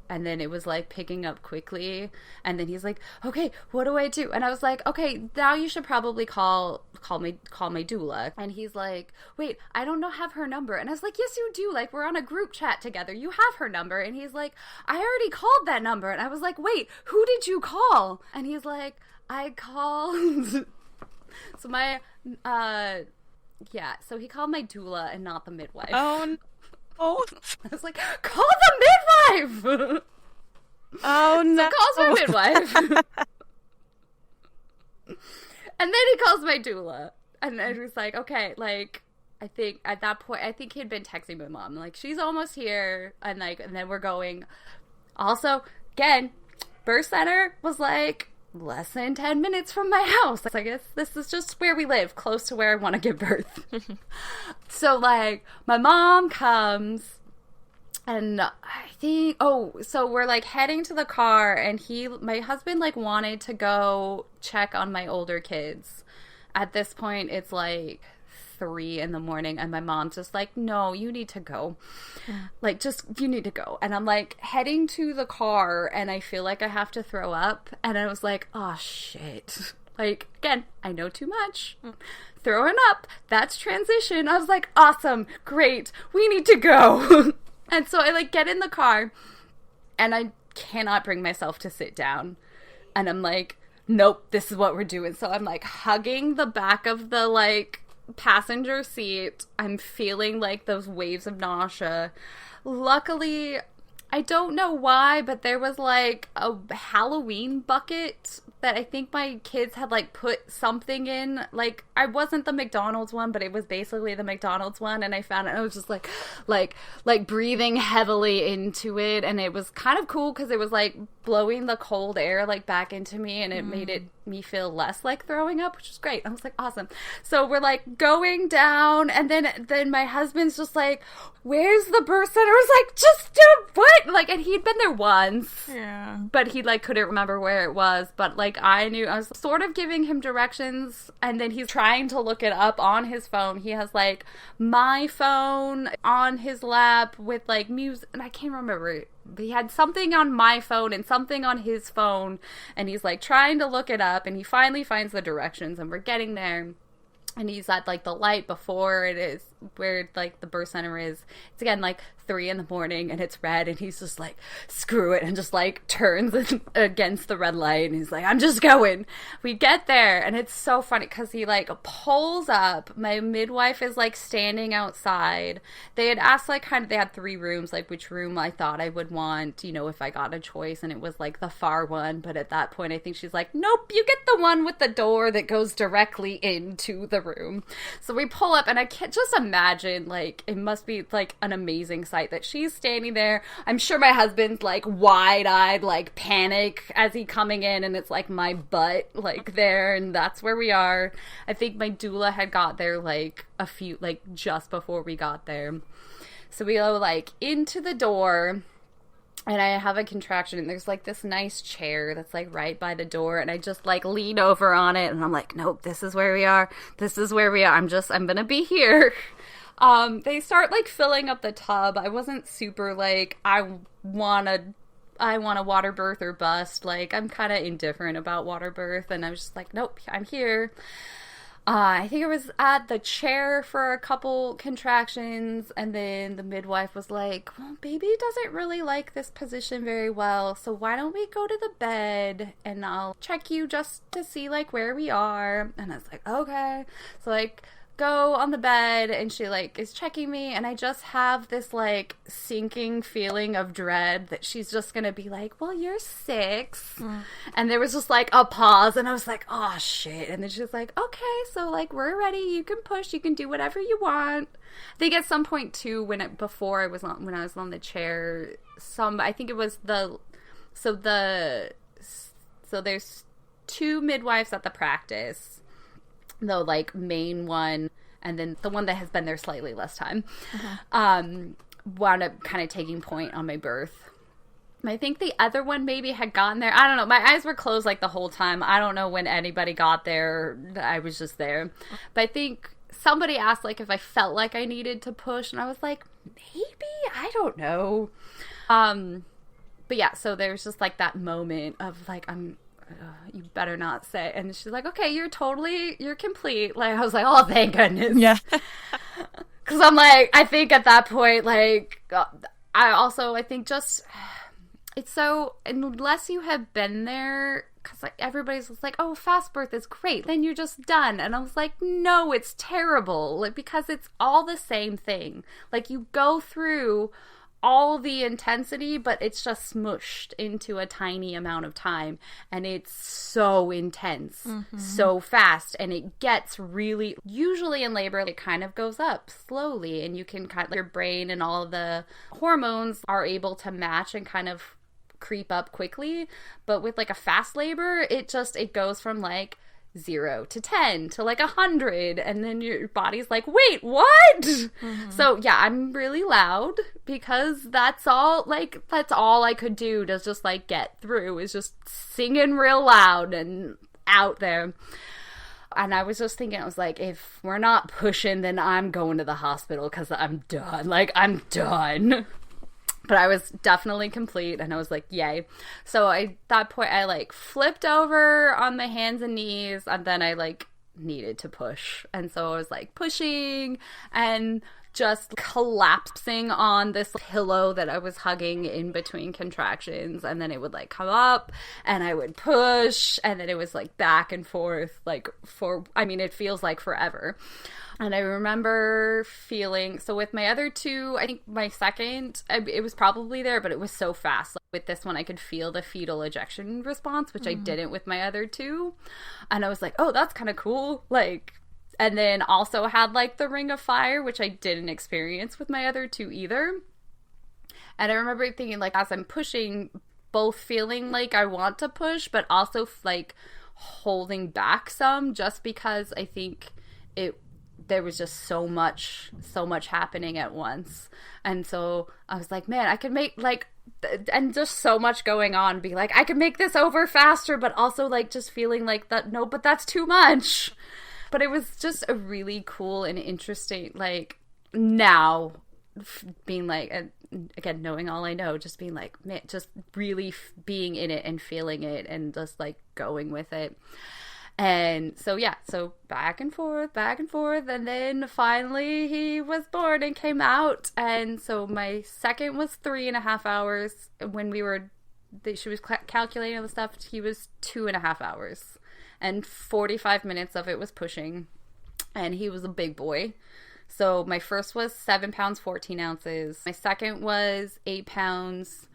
And then it was like picking up quickly. And then he's like, okay, what do I do? And I was like, okay, now you should probably call my doula. And he's like, wait, I don't have her number. And I was like, yes, you do. Like, we're on a group chat together. You have her number. And he's like, I already called that number. And I was like, wait, who did you call? And he's like, I called. So so he called my doula and not the midwife. Oh, Oh, I was like, call the midwife! oh no. So calls my midwife. And then he calls my doula. And I was like, okay, like, I think at that point, I think he'd been texting my mom. Like, she's almost here. And then we're going. Also, again, birth center was like less than 10 minutes from my house. I guess this is just where we live, close to where I want to give birth. So, like, my mom comes. And I think, so we're, like, heading to the car, and my husband, like, wanted to go check on my older kids. At this point, it's, like, 3 a.m, and my mom's just like, no, you need to go. Like, you need to go. And I'm, like, heading to the car, and I feel like I have to throw up, and I was like, oh, shit. Like, again, I know too much. Throwing up, that's transition. I was like, awesome, great, we need to go. And so I, like, get in the car, and I cannot bring myself to sit down. And I'm like, nope, this is what we're doing. So I'm, like, hugging the back of the, like, passenger seat. I'm feeling, like, those waves of nausea. Luckily, I don't know why, but there was, like, a Halloween bucket that I think my kids had, like, put something in. Like, I wasn't the McDonald's one, but it was basically the McDonald's one, and I found it, and I was just, like breathing heavily into it, and it was kind of cool, because it was, like, blowing the cold air, like, back into me, and it made me feel less like throwing up, which was great. I was like, awesome. So we're, like, going down, and then my husband's just like, where's the birth center? I was like, just do what? Like, and he'd been there once. Yeah. But he, like, couldn't remember where it was. But, like, I knew, I was sort of giving him directions, and then he's trying to look it up on his phone. He has, like, my phone on his lap with, like, music, and I can't remember. He had something on my phone and something on his phone, and he's, like, trying to look it up, and he finally finds the directions, and we're getting there. And he's at, like, the light before it is where, like, the birth center is. It's, again, like, 3 a.m, and it's red, and he's just like, screw it, and just, like, turns against the red light, and he's like, I'm just going. We get there, and it's so funny, because he, like, pulls up. My midwife is, like, standing outside. They had asked, like, they had 3 rooms, like, which room I thought I would want, you know, if I got a choice, and it was, like, the far one, but at that point, I think she's like, nope, you get the one with the door that goes directly into the room. So we pull up, and I can't just imagine, like, it must be, like, an amazing sight that she's standing there. I'm sure my husband's, like, wide-eyed, like, panic as he coming in, and it's, like, my butt, like, there, and that's where we are. I think my doula had got there, like, just before we got there. So we go, like, into the door, and I have a contraction, and there's, like, this nice chair that's, like, right by the door, and I just, like, lean over on it, and I'm like, nope, this is where we are. This is where we are. I'm gonna be here. They start, like, filling up the tub. I wasn't super, like, I want a water birth or bust. Like, I'm kind of indifferent about water birth, and I was just like, nope, I'm here. I think I was at the chair for a couple contractions, and then the midwife was like, well, baby doesn't really like this position very well, so why don't we go to the bed, and I'll check you just to see, like, where we are. And I was like, okay. So, like, go on the bed, and she, like, is checking me, and I just have this, like, sinking feeling of dread that she's just gonna be like, well, you're 6. And there was just, like, a pause, and I was like, oh, shit. And then she's like, okay, so, like, we're ready, you can push, you can do whatever you want. I think at some point, too, when I was on the chair, I think it was so there's 2 midwives at the practice, the, like, main one, and then the one that has been there slightly less time, wound up kind of taking point on my birth. I think the other one maybe had gotten there. I don't know. My eyes were closed, like, the whole time. I don't know when anybody got there. I was just there. But I think somebody asked, like, if I felt like I needed to push, and I was like, maybe? I don't know. But yeah, so there's just, like, that moment of, like, you better not say. And she's like, okay, you're complete. Like, I was like, oh, thank goodness. Yeah. Because I'm like, I think at that point, like, I think just, It's so, unless you have been there, because like everybody's just like, oh, fast birth is great, then you're just done. And I was like, no, it's terrible. Like, because it's all the same thing. Like, you go through all the intensity, but it's just smushed into a tiny amount of time, and it's so intense, so fast, and it gets really, usually in labor, it kind of goes up slowly, and you can kind of, your brain and all of the hormones are able to match and kind of creep up quickly. But with like a fast labor, it goes from like 0 to 10 to like 100, and then your body's like, wait, what? So yeah, I'm really loud because that's all I could do to just like get through, is just singing real loud and out there. And I was just thinking, I was like, if we're not pushing, then I'm going to the hospital because I'm done. Like, I'm done. But I was definitely complete, and I was like, yay. So at that point, I, like, flipped over on my hands and knees, and then I, like, needed to push. And so I was, like, pushing and just collapsing on this pillow that I was hugging in between contractions. And then it would, like, come up, and I would push, and then it was, like, back and forth, like, it feels like forever. And I remember feeling, so with my other two, I think my second, it was probably there, but it was so fast. Like with this one, I could feel the fetal ejection response, which I didn't with my other two. And I was like, oh, that's kind of cool. Like, and then also had like the ring of fire, which I didn't experience with my other two either. And I remember thinking, like, as I'm pushing, both feeling like I want to push, but also like holding back some, just because I think there was just so much happening at once. And so I was like, man, I could make like, and just so much going on, be like, I could make this over faster, but also like just feeling like that, no, but that's too much. But it was just a really cool and interesting, like, now being like, again, knowing all I know, just being like, man, just really being in it and feeling it and just like going with it. And so, yeah, so back and forth, and then finally he was born and came out. And so my second was 3.5 hours. When she was calculating all the stuff, he was 2.5 hours. And 45 minutes of it was pushing. And he was a big boy. So my first was 7 pounds, 14 ounces. My second was 8 pounds,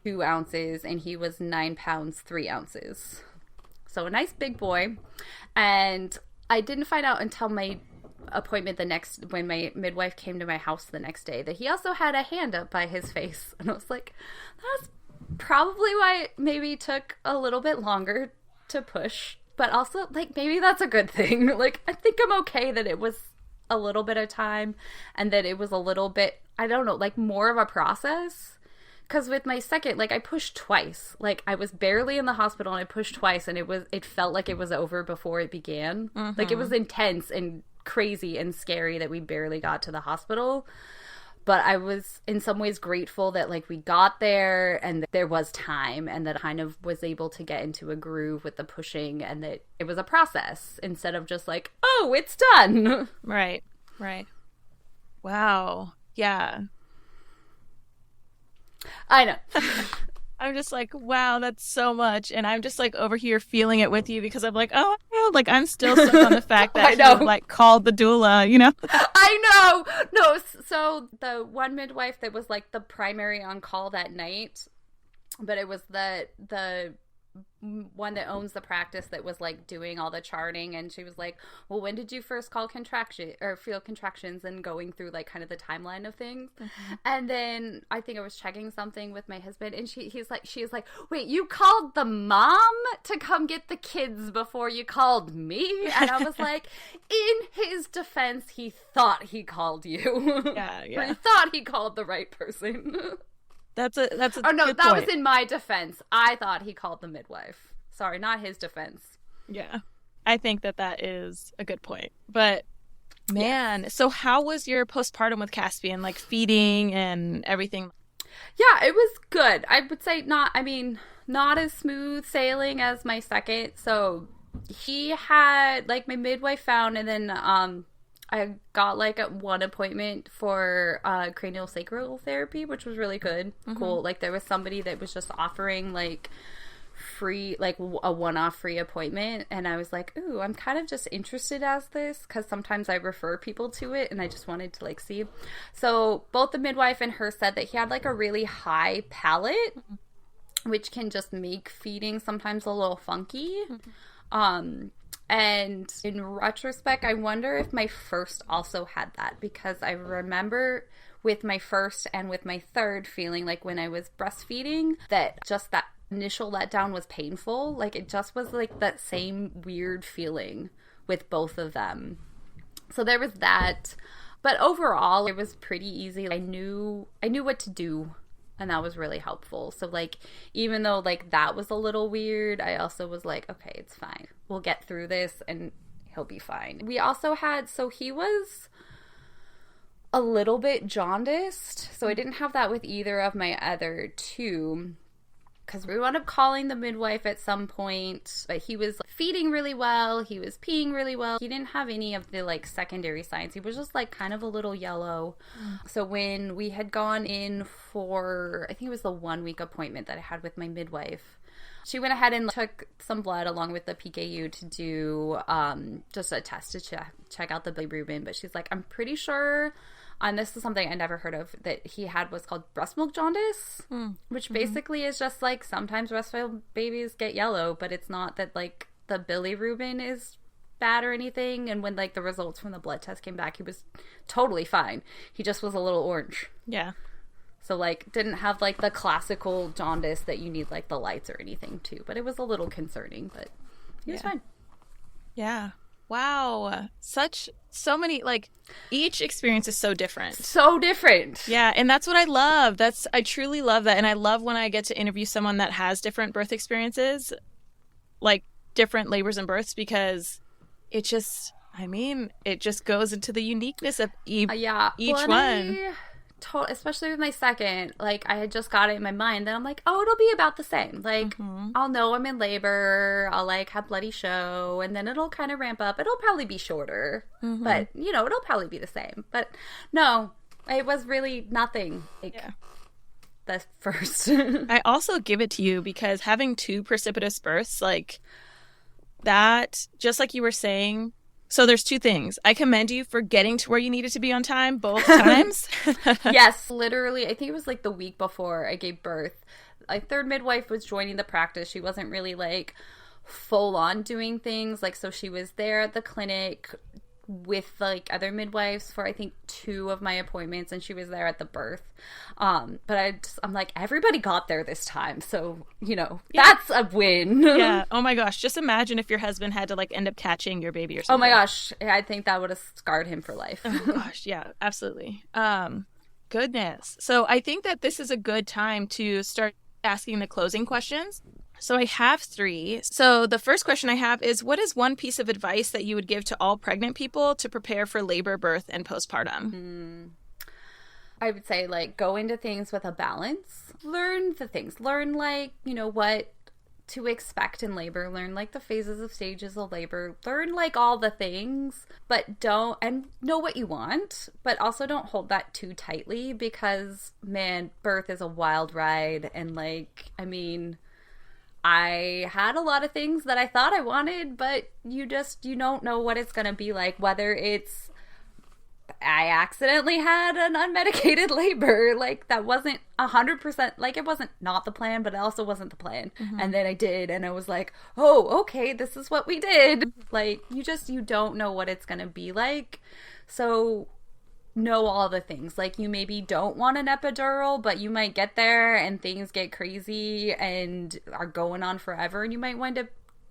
2 ounces. And he was 9 pounds, 3 ounces. So a nice big boy. And I didn't find out until my appointment when my midwife came to my house the next day, that he also had a hand up by his face. And I was like, that's probably why it maybe took a little bit longer to push. But also, like, maybe that's a good thing. Like, I think I'm okay that it was a little bit of time and that it was a little bit, I don't know, like more of a process. Because with my second, like, I pushed twice. Like, I was barely in the hospital and I pushed twice, and it felt like it was over before it began. Like, it was intense and crazy and scary that we barely got to the hospital. But I was in some ways grateful that, like, we got there and that there was time, and that I kind of was able to get into a groove with the pushing, and that it was a process instead of just like, oh, it's done. Right. Wow. Yeah. I know. I'm just like, wow, that's so much. And I'm just like over here feeling it with you, because I'm like, oh, like I'm still stuck on the fact that he like called the doula, you know? I know. No, so the one midwife that was like the primary on call that night, but it was the one that owns the practice that was like doing all the charting, and she was like, well, when did you first feel contractions, and going through like kind of the timeline of things. And then I think I was checking something with my husband, and she was like, wait, you called the mom to come get the kids before you called me? And I was like, in his defense, he thought he called you. Yeah. Or he thought he called the right person. That's a oh no, good that point. was in my defense. I thought he called the midwife. Sorry, not his defense. Yeah, I think that is a good point. But man, So how was your postpartum with Caspian, like feeding and everything? Yeah, it was good. I would say not as smooth sailing as my second. So he had, like, my midwife found, and then I got like one appointment for cranial sacral therapy, which was really good. Cool. Like there was somebody that was just offering like free, like a one-off free appointment, and I was like, ooh, I'm kind of just interested as this, because sometimes I refer people to it, and I just wanted to like see. So both the midwife and her said that he had like a really high palate, which can just make feeding sometimes a little funky. And in retrospect, I wonder if my first also had that, because I remember with my first and with my third feeling like when I was breastfeeding that just that initial letdown was painful. Like it just was like that same weird feeling with both of them. So there was that. But overall, it was pretty easy. I knew what to do. And that was really helpful. So, like, even though, like, that was a little weird, I also was like, okay, it's fine. We'll get through this and he'll be fine. We also had, so he was a little bit jaundiced. So I didn't have that with either of my other two, because we wound up calling the midwife at some point, but he was feeding really well. He was peeing really well. He didn't have any of the like secondary signs. He was just like kind of a little yellow. So when we had gone in for, I think it was the 1 week appointment that I had with my midwife, she went ahead and took some blood along with the PKU to do just a test to check out the bilirubin. But she's like, I'm pretty sure, and this is something I never heard of, that he had what's called breast milk jaundice, which basically is just like sometimes breastfed babies get yellow, but it's not that like the bilirubin is bad or anything. And when like the results from the blood test came back, he was totally fine. He just was a little orange. Yeah. So like didn't have like the classical jaundice that you need like the lights or anything too, but it was a little concerning, but he was fine. Yeah. Wow. So many, like, each experience is so different. So different. Yeah, and that's what I love. I truly love that. And I love when I get to interview someone that has different birth experiences, like different labors and births, because it just goes into the uniqueness of each one. Especially with my second, like I had just got it in my mind that I'm like, oh, it'll be about the same. Like I'll know I'm in labor, I'll like have bloody show, and then it'll kind of ramp up. It'll probably be shorter, but you know, it'll probably be the same. But no, it was really nothing like the first. I also give it to you because having 2 precipitous births, like that, just like you were saying. So there's 2 things. I commend you for getting to where you needed to be on time both times. Yes, literally. I think it was like the week before I gave birth. My third midwife was joining the practice. She wasn't really like full on doing things. Like, so she was there at the clinic with like other midwives for I think 2 of my appointments, and she was there at the birth. But I'm like, everybody got there this time, so you know, that's a win. Yeah. Oh my gosh, just imagine if your husband had to like end up catching your baby or something. Oh my gosh, I think that would have scarred him for life. Oh gosh, yeah, absolutely. Goodness. So I think that this is a good time to start asking the closing questions. So I have 3. So the first question I have is, what is one piece of advice that you would give to all pregnant people to prepare for labor, birth, and postpartum? I would say, like, go into things with a balance. Learn the things. Learn, like, you know, what to expect in labor. Learn, like, the phases of stages of labor. Learn, like, all the things. But don't, and know what you want. But also don't hold that too tightly because, man, birth is a wild ride. And, like, I mean, I had a lot of things that I thought I wanted, but you don't know what it's going to be like, whether it's I accidentally had an unmedicated labor, like that wasn't 100%, like it wasn't not the plan, but it also wasn't the plan. And then I did, and I was like, oh, okay, this is what we did. Like, you don't know what it's going to be like. So know all the things. Like, you maybe don't want an epidural, but you might get there and things get crazy and are going on forever, and you might wind up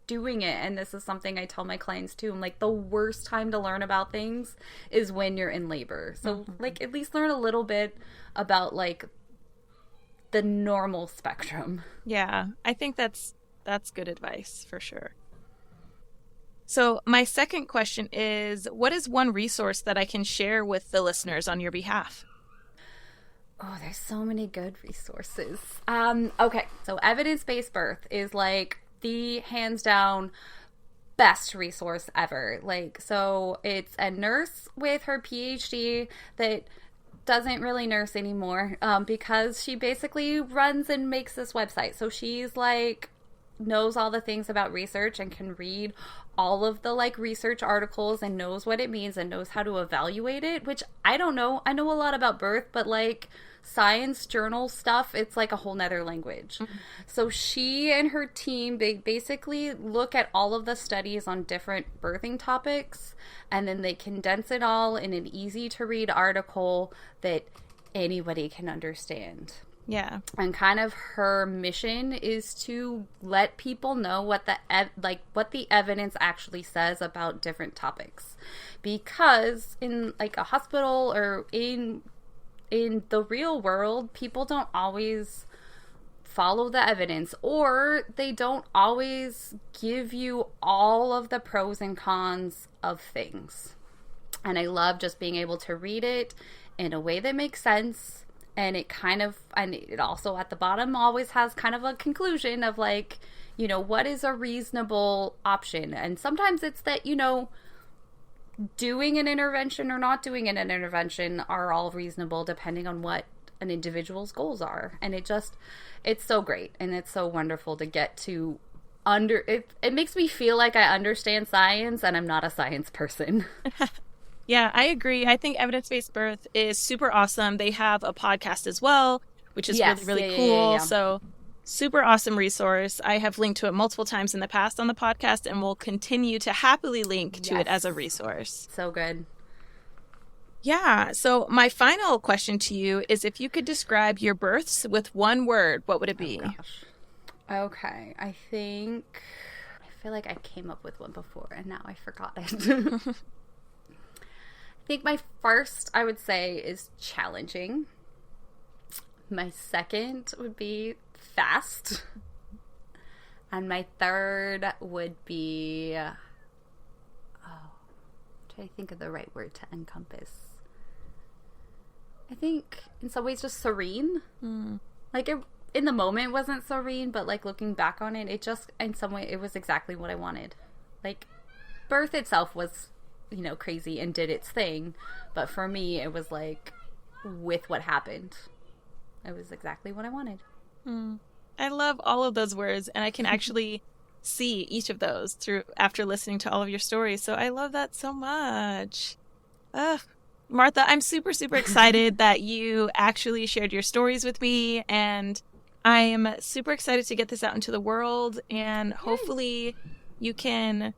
doing it. And this is something I tell my clients too. I'm like, the worst time to learn about things is when you're in labor. So like, at least learn a little bit about like the normal spectrum. Yeah, I think that's good advice for sure. So my second question is, what is one resource that I can share with the listeners on your behalf? Oh, there's so many good resources. Okay, so evidence-based birth is like the hands down best resource ever. Like, so it's a nurse with her PhD that doesn't really nurse anymore, because she basically runs and makes this website. So she's like, knows all the things about research and can read all of the like research articles and knows what it means and knows how to evaluate it, which I don't know. I know a lot about birth, but like science journal stuff, it's like a whole nother language. Mm-hmm. So she and her team, they basically look at all of the studies on different birthing topics, and then they condense it all in an easy to read article that anybody can understand. Yeah. And kind of her mission is to let people know what the evidence actually says about different topics. Because in like a hospital or in the real world, people don't always follow the evidence, or they don't always give you all of the pros and cons of things. And I love just being able to read it in a way that makes sense. And it also at the bottom always has kind of a conclusion of like, you know, what is a reasonable option? And sometimes it's that, you know, doing an intervention or not doing an intervention are all reasonable depending on what an individual's goals are. And it's so great. And it's so wonderful to get to it makes me feel like I understand science and I'm not a science person. Yeah, I agree. I think evidence-based birth is super awesome. They have a podcast as well, which is really cool. Yeah. So super awesome resource. I have linked to it multiple times in the past on the podcast and will continue to happily link to it as a resource. So good. Yeah. So my final question to you is, if you could describe your births with one word, what would it be? Oh, gosh. Okay. I feel like I came up with one before and now I forgot it. I think my first, I would say, is challenging. My second would be fast. And my third would be, try to think of the right word to encompass. I think in some ways just serene. Like it, in the moment wasn't serene, but like looking back on it, it just, in some way, it was exactly what I wanted. Like birth itself was, you know, crazy and did its thing, but for me it was like, with what happened, it was exactly what I wanted. I love all of those words, and I can actually see each of those through after listening to all of your stories, so I love that so much. Martha, I'm super excited that you actually shared your stories with me, and I'm super excited to get this out into the world, and hopefully you can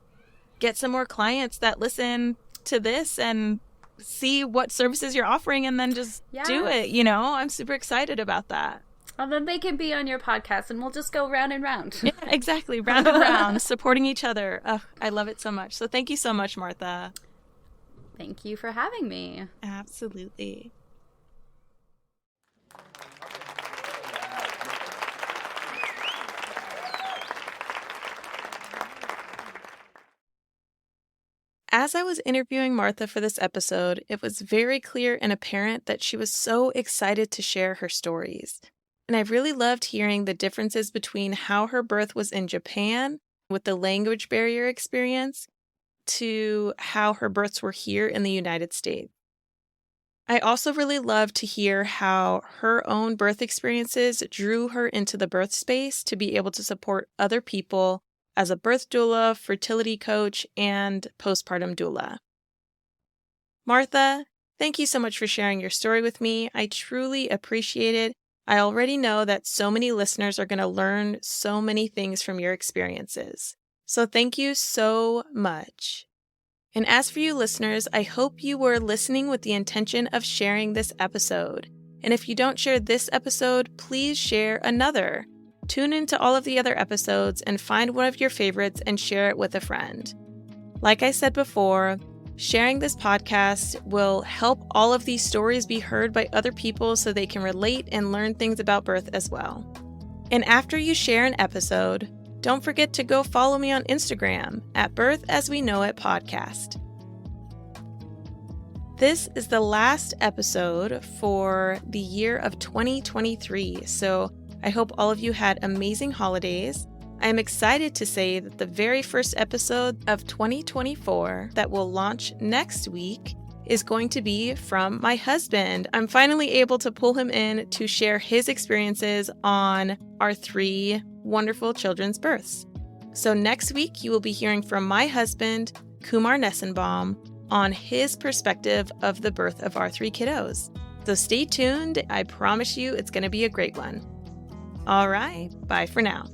get some more clients that listen to this and see what services you're offering and then just do it. You know, I'm super excited about that. And then they can be on your podcast and we'll just go round and round. Yeah, exactly. Round and round, supporting each other. Oh, I love it so much. So thank you so much, Martha. Thank you for having me. Absolutely. As I was interviewing Martha for this episode, it was very clear and apparent that she was so excited to share her stories. And I really loved hearing the differences between how her birth was in Japan with the language barrier experience to how her births were here in the United States. I also really loved to hear how her own birth experiences drew her into the birth space to be able to support other people as a birth doula, fertility coach, and postpartum doula. Martha, thank you so much for sharing your story with me. I truly appreciate it. I already know that so many listeners are going to learn so many things from your experiences. So thank you so much. And as for you listeners, I hope you were listening with the intention of sharing this episode. And if you don't share this episode, please share another. Tune into all of the other episodes and find one of your favorites and share it with a friend. Like I said before, sharing this podcast will help all of these stories be heard by other people so they can relate and learn things about birth as well. And after you share an episode, don't forget to go follow me on Instagram at Birth As We Know It Podcast. This is the last episode for the year of 2023, so I hope all of you had amazing holidays. I am excited to say that the very first episode of 2024 that will launch next week is going to be from my husband. I'm finally able to pull him in to share his experiences on our 3 wonderful children's births. So next week, you will be hearing from my husband, Kumar Nessenbaum, on his perspective of the birth of our 3 kiddos. So stay tuned. I promise you it's going to be a great one. All right, bye for now.